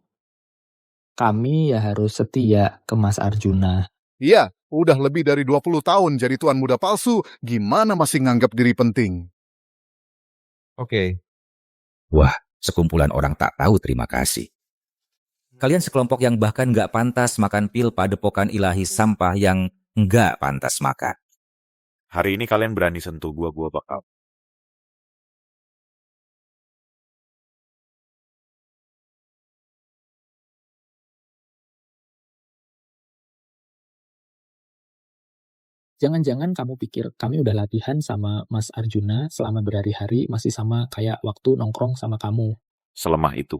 S11: Kami ya harus setia ke Mas Arjuna.
S13: Iya, udah lebih dari 20 tahun jadi tuan muda palsu, gimana masih nganggap diri penting?
S1: Oke.
S5: Wah, sekumpulan orang tak tahu terima kasih. Kalian sekelompok yang bahkan nggak pantas makan pil padepokan ilahi sampah yang nggak pantas makan.
S14: Hari ini kalian berani sentuh gua bakal.
S11: Jangan-jangan kamu pikir kami udah latihan sama Mas Arjuna selama berhari-hari masih sama kayak waktu nongkrong sama kamu.
S14: Selemah itu.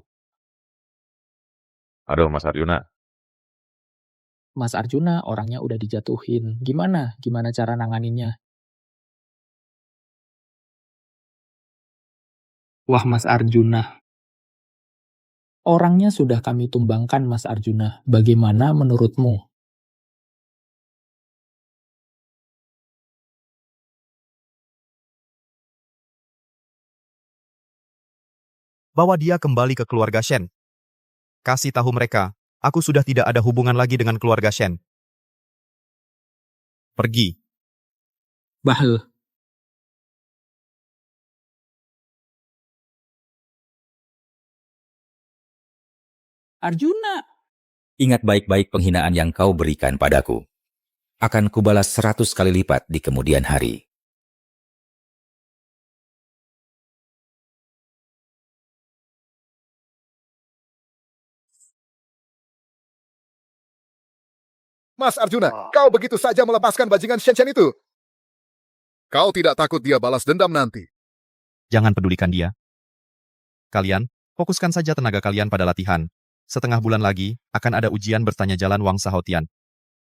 S14: Aduh, Mas Arjuna.
S11: Mas Arjuna orangnya udah dijatuhin. Gimana cara nanganinnya? Wah, Mas Arjuna. Orangnya sudah kami tumbangkan, Mas Arjuna. Bagaimana menurutmu?
S1: Bawa dia kembali ke keluarga Shen. Kasih tahu mereka, aku sudah tidak ada hubungan lagi dengan keluarga Shen. Pergi.
S11: Bahel. Arjuna.
S5: Ingat baik-baik penghinaan yang kau berikan padaku. Akan kubalas 100 kali lipat di kemudian hari.
S13: Mas Arjuna, kau begitu saja melepaskan bajingan Shen itu? Kau tidak takut dia balas dendam nanti?
S1: Jangan pedulikan dia. Kalian, fokuskan saja tenaga kalian pada latihan. Setengah bulan lagi, akan ada ujian bertanya jalan Wangsa Haotian.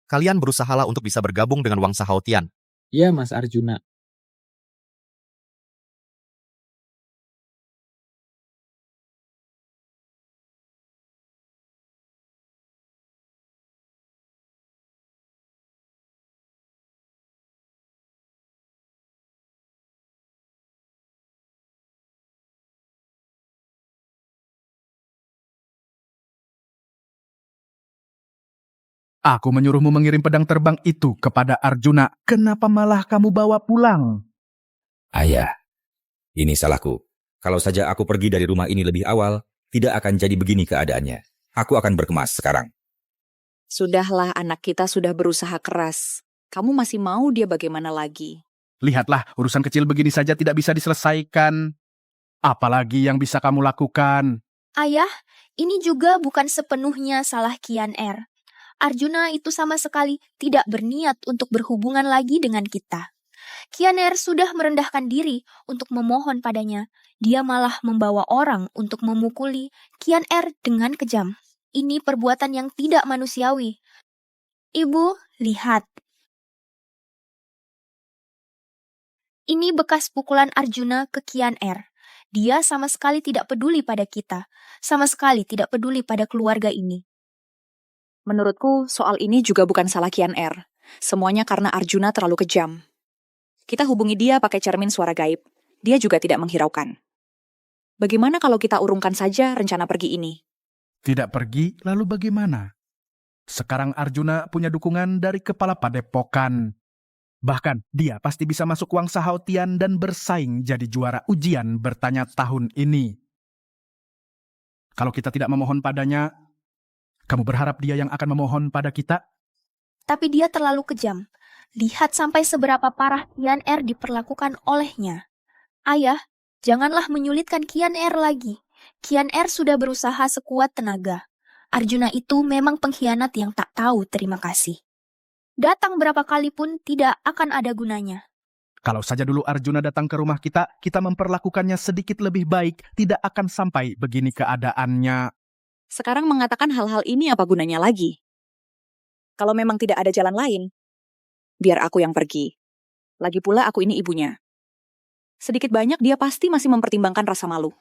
S1: Kalian berusahalah untuk bisa bergabung dengan Wangsa Haotian.
S11: Ya, Mas Arjuna.
S7: Aku menyuruhmu mengirim pedang terbang itu kepada Arjuna. Kenapa malah kamu bawa pulang?
S5: Ayah, ini salahku. Kalau saja aku pergi dari rumah ini lebih awal, tidak akan jadi begini keadaannya. Aku akan berkemas sekarang.
S6: Sudahlah, anak kita sudah berusaha keras. Kamu masih mau dia bagaimana lagi?
S7: Lihatlah, urusan kecil begini saja tidak bisa diselesaikan. Apalagi yang bisa kamu lakukan?
S9: Ayah, ini juga bukan sepenuhnya salah Kian Er. Arjuna itu sama sekali tidak berniat untuk berhubungan lagi dengan kita. Kian Er sudah merendahkan diri untuk memohon padanya. Dia malah membawa orang untuk memukuli Kian Er dengan kejam. Ini perbuatan yang tidak manusiawi. Ibu, lihat. Ini bekas pukulan Arjuna ke Kian Er. Dia sama sekali tidak peduli pada kita. Sama sekali tidak peduli pada keluarga ini.
S6: Menurutku, soal ini juga bukan salah Kian Er. Semuanya karena Arjuna terlalu kejam. Kita hubungi dia pakai cermin suara gaib. Dia juga tidak menghiraukan. Bagaimana kalau kita urungkan saja rencana pergi ini?
S7: Tidak pergi, lalu bagaimana? Sekarang Arjuna punya dukungan dari kepala padepokan. Bahkan, dia pasti bisa masuk Wangsa Haotian dan bersaing jadi juara ujian bertanya tahun ini. Kalau kita tidak memohon padanya, kamu berharap dia yang akan memohon pada kita?
S9: Tapi dia terlalu kejam. Lihat sampai seberapa parah Kian Er diperlakukan olehnya. Ayah, janganlah menyulitkan Kian Er lagi. Kian Er sudah berusaha sekuat tenaga. Arjuna itu memang pengkhianat yang tak tahu terima kasih. Datang berapa kali pun tidak akan ada gunanya.
S7: Kalau saja dulu Arjuna datang ke rumah kita memperlakukannya sedikit lebih baik, tidak akan sampai begini keadaannya.
S6: Sekarang mengatakan hal-hal ini apa gunanya lagi? Kalau memang tidak ada jalan lain, biar aku yang pergi. Lagi pula aku ini ibunya. Sedikit banyak dia pasti masih mempertimbangkan rasa malu.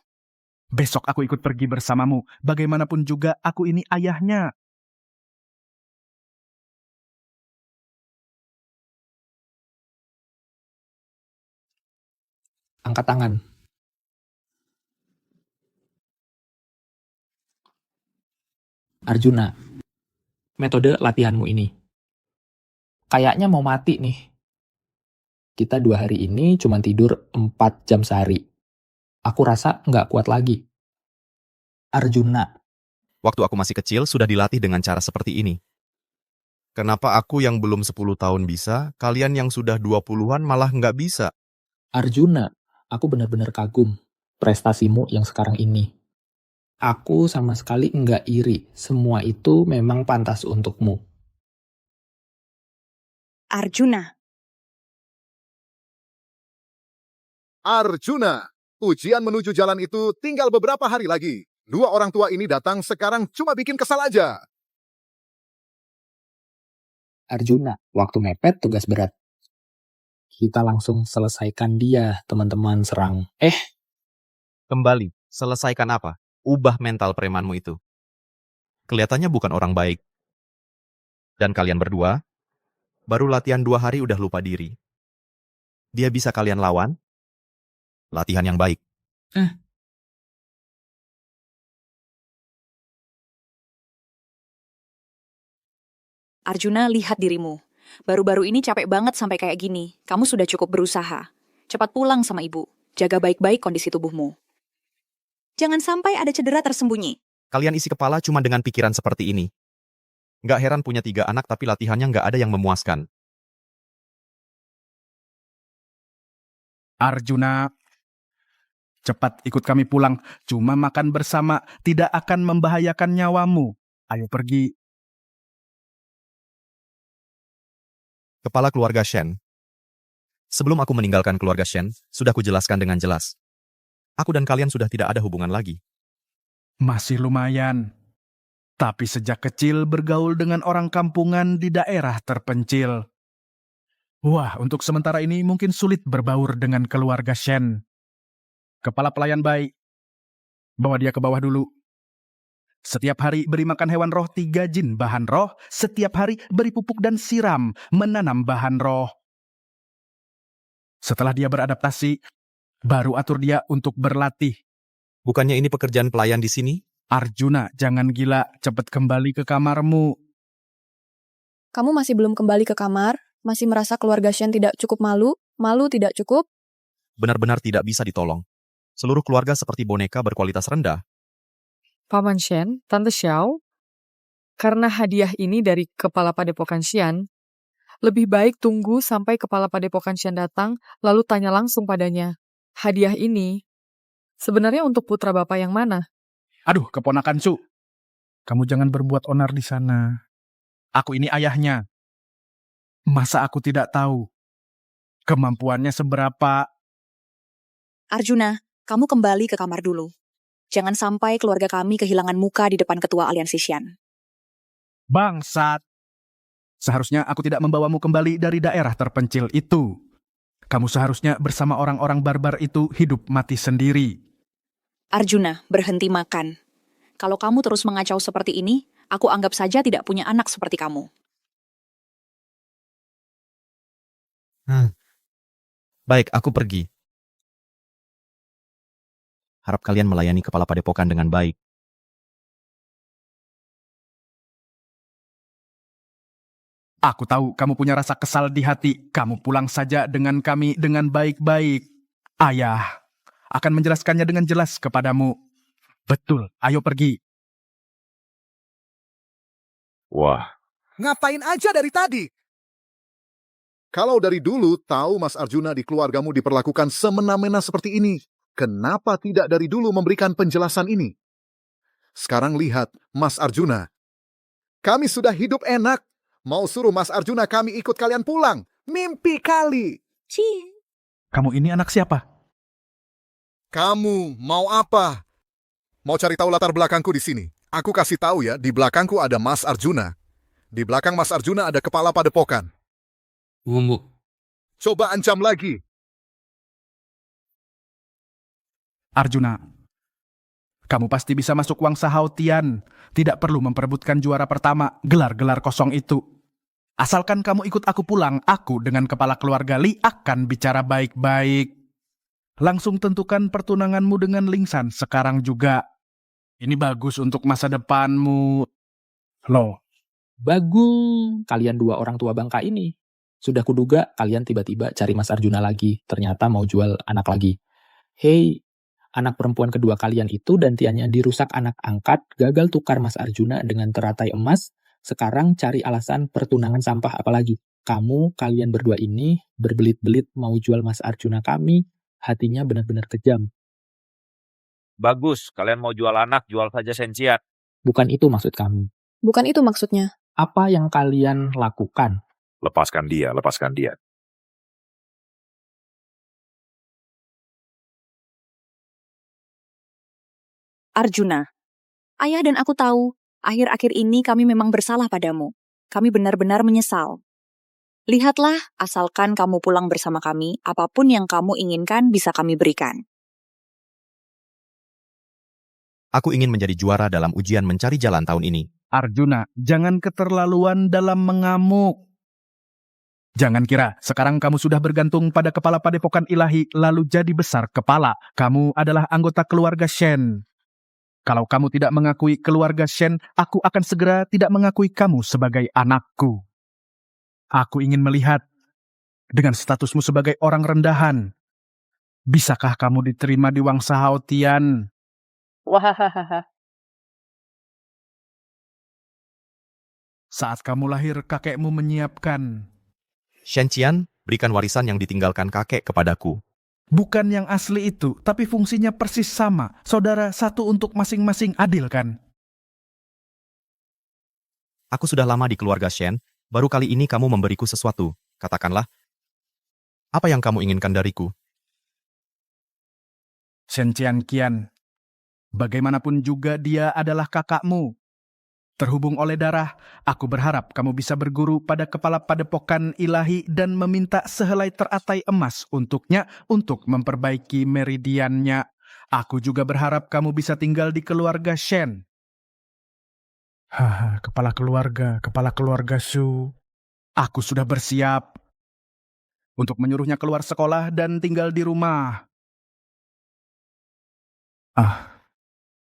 S7: Besok aku ikut pergi bersamamu. Bagaimanapun juga aku ini ayahnya.
S11: Angkat tangan. Arjuna, metode latihanmu ini kayaknya mau mati nih. Kita 2 hari ini cuma tidur 4 jam sehari. Aku rasa nggak kuat lagi. Arjuna,
S1: Waktu aku masih kecil sudah dilatih dengan cara seperti ini. Kenapa aku yang belum 10 tahun bisa, kalian yang sudah 20-an malah nggak bisa?
S11: Arjuna, aku benar-benar kagum prestasimu yang sekarang ini. Aku sama sekali nggak iri. Semua itu memang pantas untukmu.
S6: Arjuna,
S13: Arjuna, ujian menuju jalan itu tinggal beberapa hari lagi. Dua orang tua ini datang sekarang cuma bikin kesal aja.
S11: Arjuna, waktu mepet tugas berat. Kita langsung selesaikan dia, teman-teman serang.
S1: Kembali, selesaikan apa? Ubah mental premanmu itu. Kelihatannya bukan orang baik. Dan kalian berdua, baru latihan 2 hari udah lupa diri. Dia bisa kalian lawan? Latihan yang baik.
S6: Arjuna, lihat dirimu. Baru-baru ini capek banget sampai kayak gini. Kamu sudah cukup berusaha. Cepat pulang sama ibu. Jaga baik-baik kondisi tubuhmu. Jangan sampai ada cedera tersembunyi.
S1: Kalian isi kepala cuma dengan pikiran seperti ini. Nggak heran punya 3 anak tapi latihannya nggak ada yang memuaskan.
S7: Arjuna, cepat ikut kami pulang. Cuma makan bersama tidak akan membahayakan nyawamu. Ayo pergi.
S1: Kepala keluarga Shen. Sebelum aku meninggalkan keluarga Shen, sudah kujelaskan dengan jelas. Aku dan kalian sudah tidak ada hubungan lagi.
S7: Masih lumayan. Tapi sejak kecil bergaul dengan orang kampungan di daerah terpencil. Wah, untuk sementara ini mungkin sulit berbaur dengan keluarga Shen. Kepala pelayan baik. Bawa dia ke bawah dulu. Setiap hari beri makan hewan roh 3 jin bahan roh. Setiap hari beri pupuk dan siram, menanam bahan roh. Setelah dia beradaptasi, baru atur dia untuk berlatih.
S1: Bukannya ini pekerjaan pelayan di sini?
S7: Arjuna, jangan gila. Cepat kembali ke kamarmu.
S8: Kamu masih belum kembali ke kamar? Masih merasa keluarga Shen tidak cukup malu? Malu tidak cukup?
S1: Benar-benar tidak bisa ditolong. Seluruh keluarga seperti boneka berkualitas rendah.
S10: Paman Shen, Tante Xiao, karena hadiah ini dari Kepala Padepokan Xian, lebih baik tunggu sampai Kepala Padepokan Xian datang, lalu tanya langsung padanya. Hadiah ini sebenarnya untuk putra bapak yang mana?
S7: Aduh, keponakan Su. Kamu jangan berbuat onar di sana. Aku ini ayahnya. Masa aku tidak tahu kemampuannya seberapa?
S6: Arjuna, kamu kembali ke kamar dulu. Jangan sampai keluarga kami kehilangan muka di depan ketua aliansi Xian.
S7: Bangsat. Seharusnya aku tidak membawamu kembali dari daerah terpencil itu. Kamu seharusnya bersama orang-orang barbar itu hidup mati sendiri.
S6: Arjuna, berhenti makan. Kalau kamu terus mengacau seperti ini, aku anggap saja tidak punya anak seperti kamu.
S1: Baik, aku pergi. Harap kalian melayani kepala padepokan dengan baik.
S7: Aku tahu kamu punya rasa kesal di hati. Kamu pulang saja dengan kami dengan baik-baik. Ayah akan menjelaskannya dengan jelas kepadamu. Betul, ayo pergi.
S14: Wah,
S13: Ngapain aja dari tadi? Kalau dari dulu tahu Mas Arjuna di keluargamu diperlakukan semena-mena seperti ini, kenapa tidak dari dulu memberikan penjelasan ini? Sekarang lihat, Mas Arjuna. Kami sudah hidup enak. Mau suruh Mas Arjuna kami ikut kalian pulang. Mimpi kali.
S7: Kamu ini anak siapa?
S13: Kamu mau apa? Mau cari tahu latar belakangku di sini? Aku kasih tahu ya, di belakangku ada Mas Arjuna. Di belakang Mas Arjuna ada kepala padepokan. Coba ancam lagi.
S7: Arjuna, kamu pasti bisa masuk Wangsa Haotian. Tidak perlu memperebutkan juara pertama, gelar-gelar kosong itu. Asalkan kamu ikut aku pulang, aku dengan kepala keluarga Li akan bicara baik-baik. Langsung tentukan pertunanganmu dengan Lingsan sekarang juga. Ini bagus untuk masa depanmu. Loh.
S11: Bagus, kalian 2 orang tua bangka ini. Sudah kuduga kalian tiba-tiba cari Mas Arjuna lagi. Ternyata mau jual anak lagi. Hei, Anak perempuan kedua kalian itu dantiannya dirusak anak angkat, gagal tukar Mas Arjuna dengan teratai emas, sekarang cari alasan pertunangan sampah apalagi. Kalian berdua ini berbelit-belit mau jual Mas Arjuna kami, hatinya benar-benar kejam.
S14: Bagus, kalian mau jual anak, jual saja Shenxian.
S11: Bukan itu maksud kami.
S8: Bukan itu maksudnya.
S11: Apa yang kalian lakukan?
S14: Lepaskan dia, lepaskan dia.
S6: Arjuna, ayah dan aku tahu, akhir-akhir ini kami memang bersalah padamu. Kami benar-benar menyesal. Lihatlah, asalkan kamu pulang bersama kami, apapun yang kamu inginkan bisa kami berikan.
S1: Aku ingin menjadi juara dalam ujian mencari jalan tahun ini.
S7: Arjuna, jangan keterlaluan dalam mengamuk. Jangan kira sekarang kamu sudah bergantung pada kepala padepokan ilahi lalu jadi besar kepala. Kamu adalah anggota keluarga Shen. Kalau kamu tidak mengakui keluarga Shen, aku akan segera tidak mengakui kamu sebagai anakku. Aku ingin melihat, dengan statusmu sebagai orang rendahan, bisakah kamu diterima di Wangsa Haotian?
S18: Wahahaha.
S7: Saat kamu lahir, kakekmu menyiapkan.
S1: Shenxian, berikan warisan yang ditinggalkan kakek kepadaku.
S7: Bukan yang asli itu, tapi fungsinya persis sama. Saudara satu untuk masing-masing, adil kan?
S1: Aku sudah lama di keluarga Shen, baru kali ini kamu memberiku sesuatu. Katakanlah, apa yang kamu inginkan dariku?
S7: Shen Qian, bagaimanapun juga dia adalah kakakmu. Terhubung oleh darah, aku berharap kamu bisa berguru pada kepala padepokan ilahi dan meminta sehelai teratai emas untuknya untuk memperbaiki meridiannya. Aku juga berharap kamu bisa tinggal di keluarga Shen. Kepala keluarga Su. Aku sudah bersiap untuk menyuruhnya keluar sekolah dan tinggal di rumah.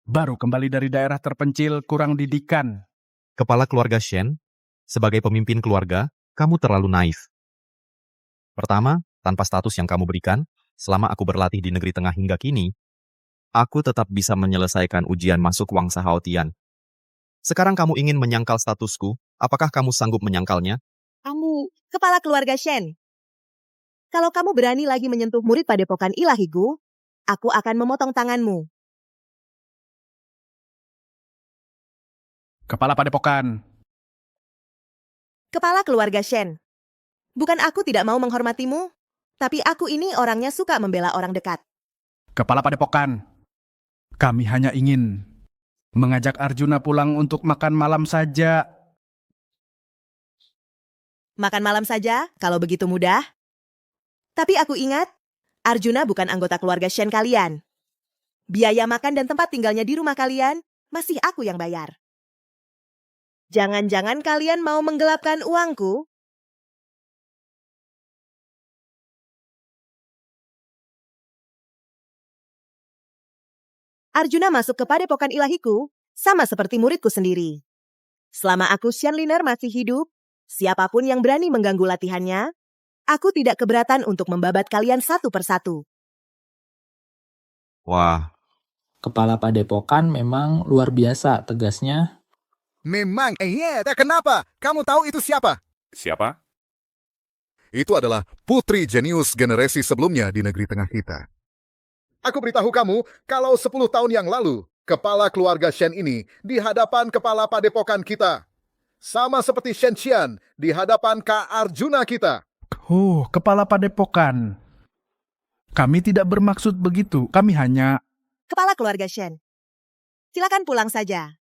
S7: Baru kembali dari daerah terpencil kurang didikan.
S1: Kepala keluarga Shen, sebagai pemimpin keluarga, kamu terlalu naif. Pertama, tanpa status yang kamu berikan, selama aku berlatih di negeri tengah hingga kini, aku tetap bisa menyelesaikan ujian masuk Wangsa Haotian. Sekarang kamu ingin menyangkal statusku, apakah kamu sanggup menyangkalnya?
S16: Kamu, kepala keluarga Shen. Kalau kamu berani lagi menyentuh murid padepokan ilahiku, aku akan memotong tanganmu.
S7: Kepala padepokan.
S16: Kepala keluarga Shen. Bukan aku tidak mau menghormatimu, tapi aku ini orangnya suka membela orang dekat.
S7: Kepala padepokan. Kami hanya ingin mengajak Arjuna pulang untuk makan malam saja.
S16: Makan malam saja, kalau begitu mudah. Tapi aku ingat, Arjuna bukan anggota keluarga Shen kalian. Biaya makan dan tempat tinggalnya di rumah kalian, masih aku yang bayar. Jangan-jangan kalian mau menggelapkan uangku? Arjuna masuk ke padepokan ilahiku, sama seperti muridku sendiri. Selama aku Xianliner masih hidup, siapapun yang berani mengganggu latihannya, aku tidak keberatan untuk membabat kalian satu persatu.
S1: Wah.
S11: Kepala padepokan memang luar biasa tegasnya.
S13: Memang, kenapa? Kamu tahu itu siapa?
S14: Siapa?
S13: Itu adalah putri jenius generasi sebelumnya di negeri tengah kita. Aku beritahu kamu, kalau 10 tahun yang lalu, kepala keluarga Shen ini di hadapan kepala padepokan kita. Sama seperti Shenxian di hadapan Kak Arjuna kita.
S7: Kepala padepokan. Kami tidak bermaksud begitu, kami hanya...
S16: Kepala keluarga Shen, silakan pulang saja.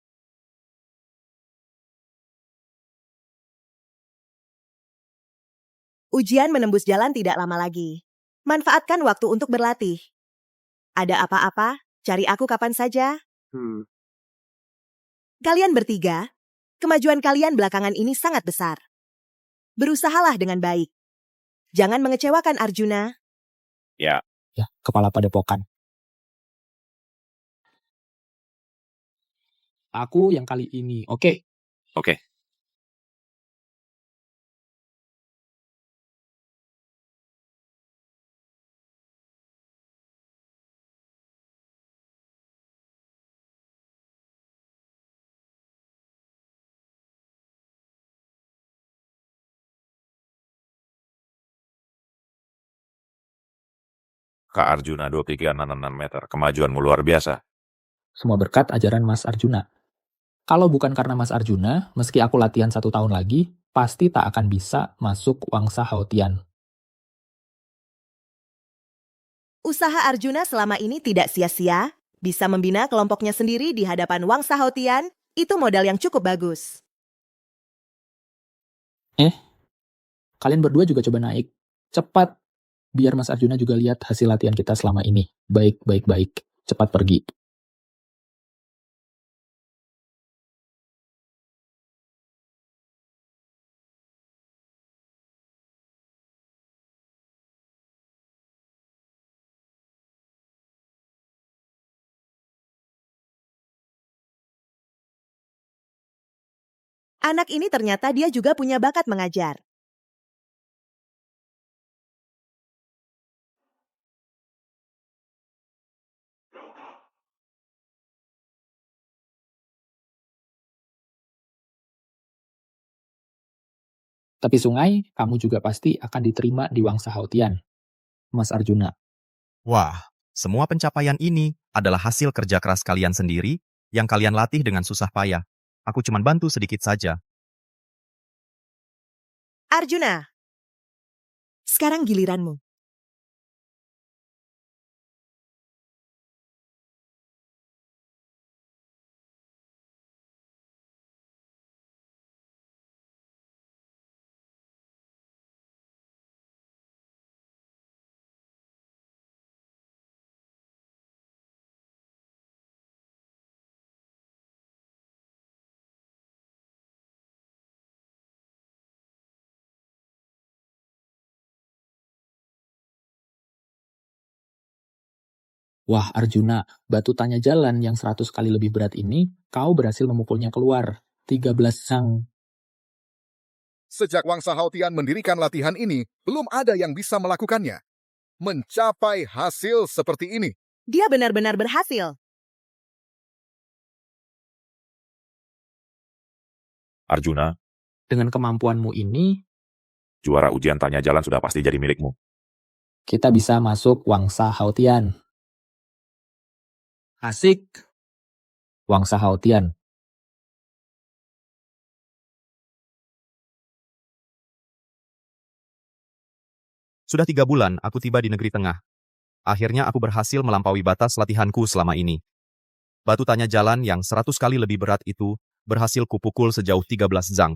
S16: Ujian menembus jalan tidak lama lagi. Manfaatkan waktu untuk berlatih. Ada apa-apa, cari aku kapan saja. Kalian bertiga, kemajuan kalian belakangan ini sangat besar. Berusahalah dengan baik. Jangan mengecewakan Arjuna.
S14: Ya,
S11: kepala padepokan. Aku yang kali ini, oke?
S14: Oke. Kak Arjuna 23 meter. Kemajuanmu luar biasa.
S11: Semua berkat ajaran Mas Arjuna. Kalau bukan karena Mas Arjuna, meski aku latihan 1 tahun lagi, pasti tak akan bisa masuk Wangsa Haotian.
S16: Usaha Arjuna selama ini tidak sia-sia, bisa membina kelompoknya sendiri di hadapan Wangsa Haotian, itu modal yang cukup bagus.
S11: Kalian berdua juga coba naik. Cepat. Biar Mas Arjuna juga lihat hasil latihan kita selama ini. Baik. Cepat pergi.
S16: Anak ini ternyata dia juga punya bakat mengajar.
S11: Tapi Sungai, kamu juga pasti akan diterima di Wangsa Haotian. Mas Arjuna.
S1: Wah, semua pencapaian ini adalah hasil kerja keras kalian sendiri yang kalian latih dengan susah payah. Aku cuma bantu sedikit saja.
S16: Arjuna, sekarang giliranmu.
S11: Wah Arjuna, batu tanya jalan yang 100 kali lebih berat ini, kau berhasil memukulnya keluar. 13 sang.
S13: Sejak Wangsa Haotian mendirikan latihan ini, belum ada yang bisa melakukannya. Mencapai hasil seperti ini.
S16: Dia benar-benar berhasil.
S14: Arjuna,
S11: Dengan kemampuanmu ini,
S14: juara ujian tanya jalan sudah pasti jadi milikmu.
S11: kita bisa masuk Wangsa Haotian. Asik. Wangsa Haotian.
S1: Sudah 3 bulan aku tiba di negeri tengah. Akhirnya aku berhasil melampaui batas latihanku selama ini. Batu tanya jalan yang 100 kali lebih berat itu berhasil kupukul sejauh 13 zang.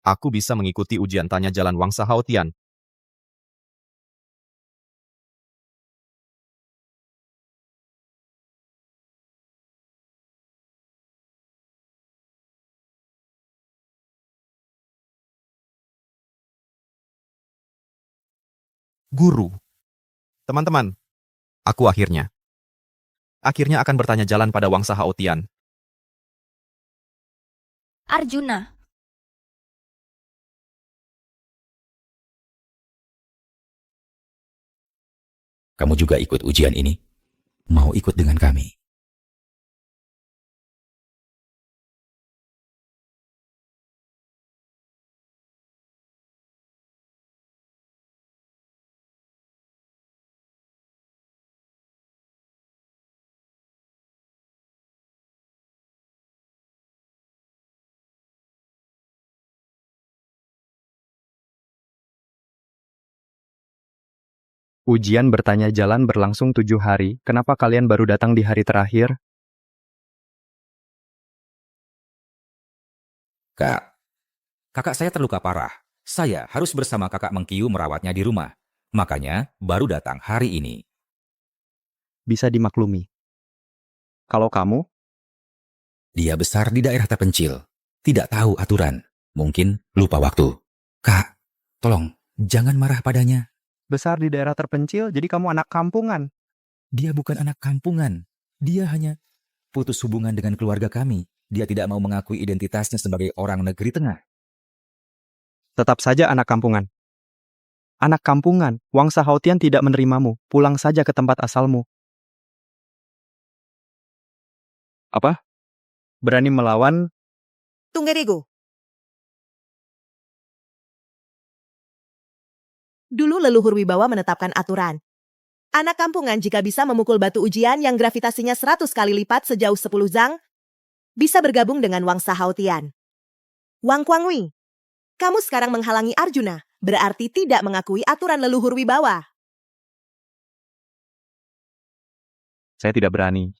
S1: Aku bisa mengikuti ujian tanya jalan Wangsa Haotian. Guru. Teman-teman, aku akhirnya akan bertanya jalan pada Wangsa Haotian.
S9: Arjuna,
S5: Kamu juga ikut ujian ini? Mau ikut dengan kami?
S19: Ujian bertanya jalan berlangsung 7 hari, kenapa kalian baru datang di hari terakhir?
S5: Kakak saya terluka parah. Saya harus bersama kakak Mengkiu merawatnya di rumah. Makanya baru datang hari ini.
S19: Bisa dimaklumi. Kalau kamu?
S5: Dia besar di daerah terpencil. Tidak tahu aturan. Mungkin lupa waktu. Kak, tolong jangan marah padanya.
S19: Besar di daerah terpencil, jadi kamu anak kampungan.
S5: Dia bukan anak kampungan. Dia hanya putus hubungan dengan keluarga kami. Dia tidak mau mengakui identitasnya sebagai orang negeri tengah.
S19: Tetap saja anak kampungan. Anak kampungan, Wangsa Haotian tidak menerimamu. Pulang saja ke tempat asalmu. Apa? Berani melawan?
S16: Tunggerigo. Dulu leluhur Wibawa menetapkan aturan. Anak kampungan jika bisa memukul batu ujian yang gravitasinya 100 kali lipat sejauh 10 zang, bisa bergabung dengan Wangsa Haotian. Wang Kuangwi, kamu sekarang menghalangi Arjuna, berarti tidak mengakui aturan leluhur wibawa.
S19: Saya tidak berani.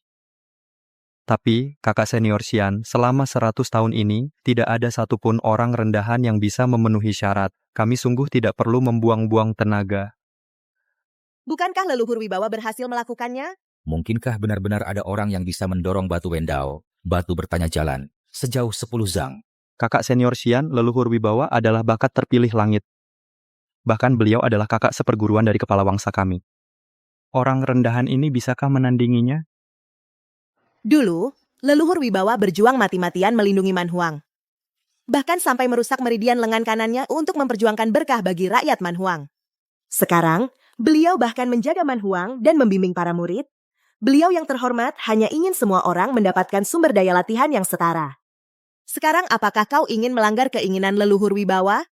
S19: Tapi, kakak senior Xian, selama 100 tahun ini, tidak ada satupun orang rendahan yang bisa memenuhi syarat. Kami sungguh tidak perlu membuang-buang tenaga.
S16: Bukankah leluhur wibawa berhasil melakukannya?
S5: Mungkinkah benar-benar ada orang yang bisa mendorong batu Wendao, batu bertanya jalan, sejauh 10 zang?
S19: Kakak senior Xian, leluhur wibawa adalah bakat terpilih langit. Bahkan beliau adalah kakak seperguruan dari kepala wangsa kami. Orang rendahan ini bisakah menandinginya?
S16: Dulu, leluhur wibawa berjuang mati-matian melindungi Manhuang. Bahkan sampai merusak meridian lengan kanannya untuk memperjuangkan berkah bagi rakyat Manhuang. Sekarang, beliau bahkan menjaga Manhuang dan membimbing para murid. Beliau yang terhormat hanya ingin semua orang mendapatkan sumber daya latihan yang setara. Sekarang apakah kau ingin melanggar keinginan leluhur wibawa?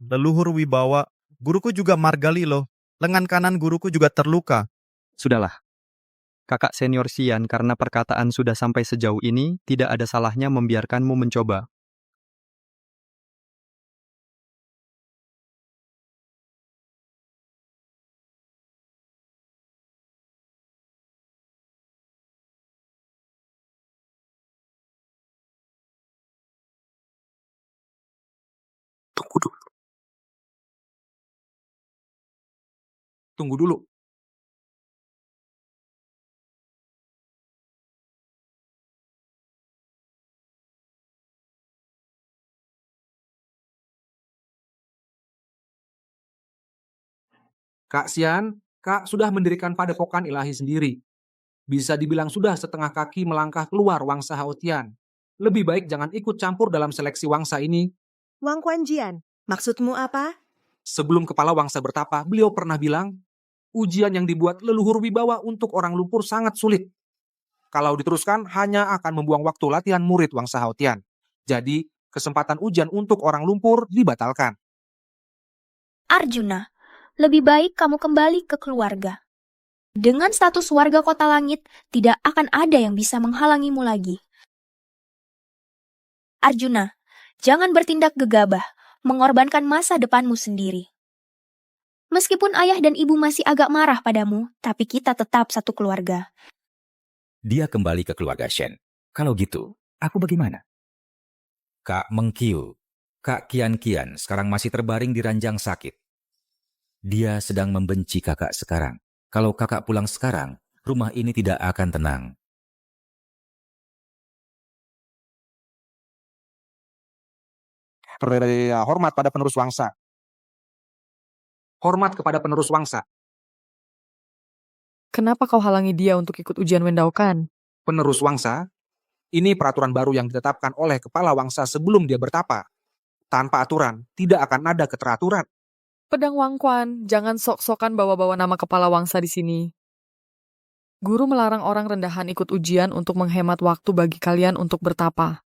S1: Leluhur wibawa, guruku juga margali loh. Lengan kanan guruku juga terluka.
S19: Sudahlah. Kakak senior Xian, karena perkataan sudah sampai sejauh ini, tidak ada salahnya membiarkanmu mencoba.
S11: Tunggu dulu. Tunggu dulu. Kak Xian, Kak sudah mendirikan padepokan ilahi sendiri. Bisa dibilang sudah setengah kaki melangkah keluar Wangsa Haotian. Lebih baik jangan ikut campur dalam seleksi wangsa ini.
S16: Wang Kuanjian, maksudmu apa?
S11: Sebelum kepala wangsa bertapa, beliau pernah bilang, ujian yang dibuat leluhur wibawa untuk orang lumpur sangat sulit. Kalau diteruskan, hanya akan membuang waktu latihan murid Wangsa Haotian. Jadi, kesempatan ujian untuk orang lumpur dibatalkan.
S9: Arjuna, lebih baik kamu kembali ke keluarga. Dengan status warga kota langit, tidak akan ada yang bisa menghalangimu lagi. Arjuna, jangan bertindak gegabah, mengorbankan masa depanmu sendiri. Meskipun ayah dan ibu masih agak marah padamu, tapi kita tetap satu keluarga.
S5: Dia kembali ke keluarga Shen. Kalau gitu, aku bagaimana? Kak Mengkiu, Kak Kian-Kian sekarang masih terbaring di ranjang sakit. Dia sedang membenci kakak sekarang. Kalau kakak pulang sekarang, rumah ini tidak akan tenang.
S11: Hormat pada penerus wangsa. Hormat kepada penerus wangsa.
S10: Kenapa kau halangi dia untuk ikut ujian Wendaukan?
S11: Penerus wangsa, ini peraturan baru yang ditetapkan oleh kepala wangsa sebelum dia bertapa. Tanpa aturan, tidak akan ada keteraturan.
S10: Pedang Wangkuan, jangan sok-sokan bawa-bawa nama kepala wangsa di sini. Guru melarang orang rendahan ikut ujian untuk menghemat waktu bagi kalian untuk bertapa.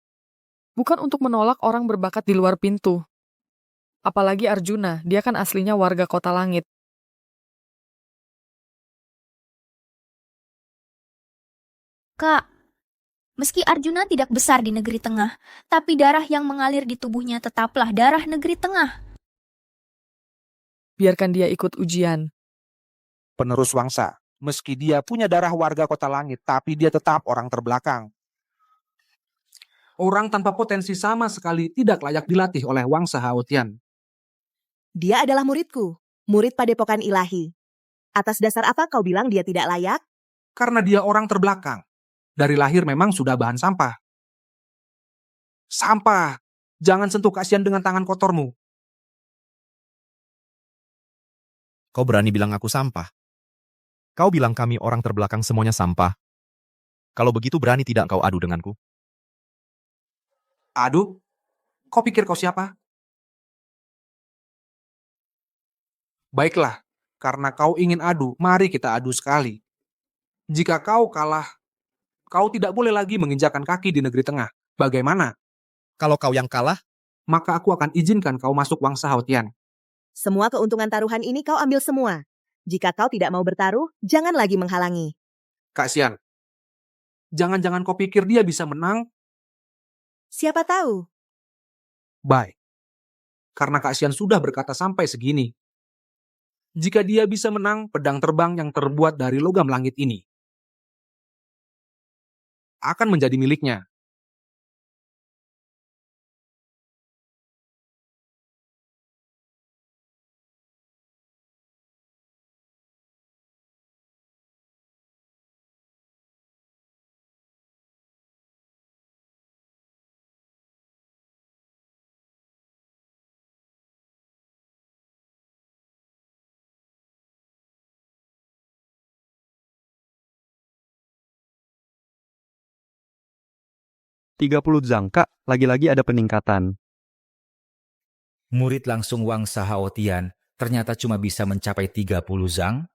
S10: Bukan untuk menolak orang berbakat di luar pintu. Apalagi Arjuna, dia kan aslinya warga kota langit.
S9: Kak, meski Arjuna tidak besar di negeri tengah, tapi darah yang mengalir di tubuhnya tetaplah darah negeri tengah.
S10: Biarkan dia ikut ujian.
S11: Penerus wangsa, meski dia punya darah warga kota langit, tapi dia tetap orang terbelakang. Orang tanpa potensi sama sekali tidak layak dilatih oleh Wangsa Haotian.
S16: Dia adalah muridku, murid padepokan ilahi. Atas dasar apa kau bilang dia tidak layak?
S11: Karena dia orang terbelakang. Dari lahir memang sudah bahan sampah. Sampah! Jangan sentuh Kak Xian dengan tangan kotormu.
S1: Kau berani bilang aku sampah? Kau bilang kami orang terbelakang semuanya sampah. Kalau begitu berani tidak kau adu denganku?
S11: Adu? Kau pikir kau siapa? Baiklah, karena kau ingin adu, mari kita adu sekali. Jika kau kalah, kau tidak boleh lagi menginjakan kaki di negeri tengah. Bagaimana?
S1: Kalau kau yang kalah,
S11: maka aku akan izinkan kau masuk Wangsa Haotian.
S16: Semua keuntungan taruhan ini kau ambil semua. Jika kau tidak mau bertaruh, jangan lagi menghalangi.
S19: Kak Xian, jangan-jangan kau pikir dia bisa menang?
S16: Siapa tahu?
S19: Baik, karena Kak Xian sudah berkata sampai segini. Jika dia bisa menang pedang terbang yang terbuat dari logam langit ini, akan menjadi miliknya.
S21: Zhang, Kak. Lagi-lagi ada peningkatan.
S5: Murid langsung Wangsa Haotian ternyata cuma bisa mencapai 30 zang?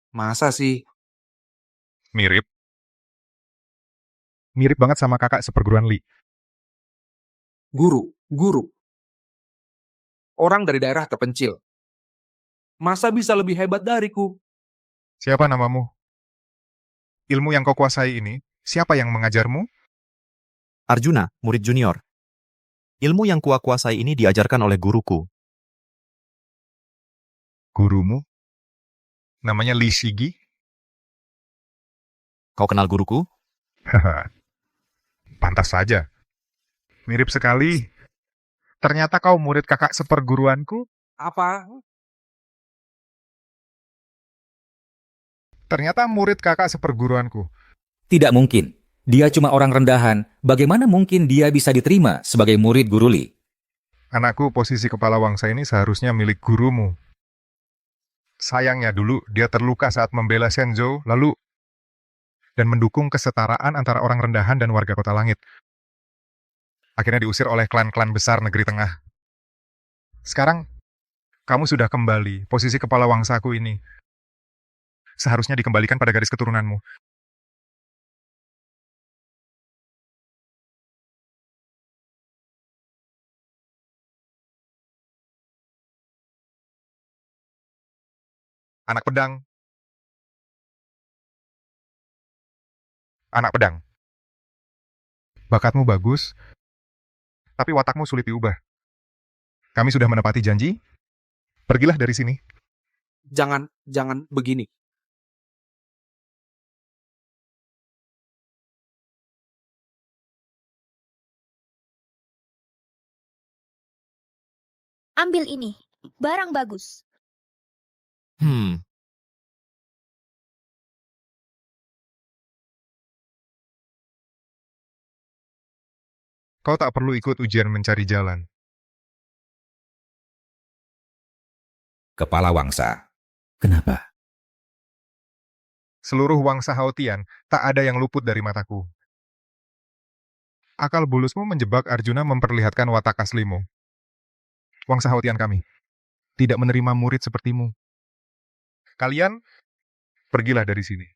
S19: Masa sih?
S4: Mirip. Mirip banget sama kakak seperguruan Li.
S19: Guru. Orang dari daerah terpencil. Masa bisa lebih hebat dariku?
S4: Siapa namamu? Ilmu yang kau kuasai ini, siapa yang mengajarmu?
S1: Arjuna, murid junior. Ilmu yang kuasai ini diajarkan oleh guruku.
S4: Gurumu? Namanya Li Shigi?
S1: Kau kenal guruku?
S4: Haha, pantas saja. Mirip sekali. Ternyata kau murid kakak seperguruanku?
S19: Apa?
S4: Ternyata murid kakak seperguruanku.
S5: Tidak mungkin. Dia cuma orang rendahan. Bagaimana mungkin dia bisa diterima sebagai murid Guru Li?
S4: Anakku, posisi kepala wangsa ini seharusnya milik gurumu. Sayangnya dulu dia terluka saat membela Shenzhou, lalu dan mendukung kesetaraan antara orang rendahan dan warga kota langit. Akhirnya diusir oleh klan-klan besar negeri tengah. Sekarang, kamu sudah kembali, posisi kepala wangsaku ini. Seharusnya dikembalikan pada garis keturunanmu. Anak pedang. Anak pedang. Bakatmu bagus, tapi watakmu sulit diubah. Kami sudah menepati janji. Pergilah dari sini.
S19: Jangan begini.
S9: Ambil ini, barang bagus.
S4: Kau tak perlu ikut ujian mencari jalan.
S5: Kepala Wangsa. Kenapa?
S4: Seluruh wangsa Haotian tak ada yang luput dari mataku. Akal bulusmu menjebak Arjuna memperlihatkan watak aslimu. Wangsa Haotian kami tidak menerima murid sepertimu. Kalian pergilah dari sini.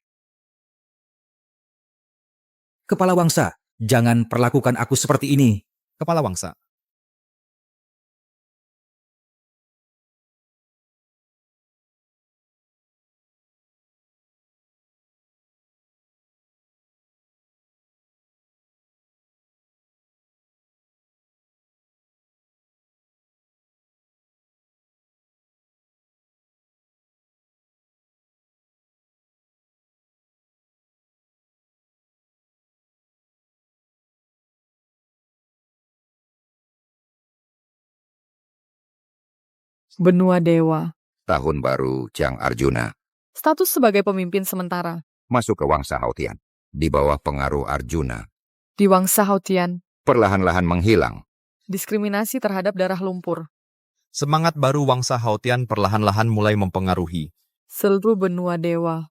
S5: Kepala Wangsa, jangan perlakukan aku seperti ini.
S1: Kepala wangsa.
S10: Benua Dewa.
S2: Tahun baru Jang Arjuna.
S10: Status sebagai pemimpin sementara.
S2: Masuk ke Wangsa Hautian. Di bawah pengaruh Arjuna.
S10: Di Wangsa Hautian.
S2: Perlahan-lahan menghilang.
S10: Diskriminasi terhadap darah lumpur.
S1: Semangat baru Wangsa Hautian perlahan-lahan mulai mempengaruhi
S10: seluruh benua dewa.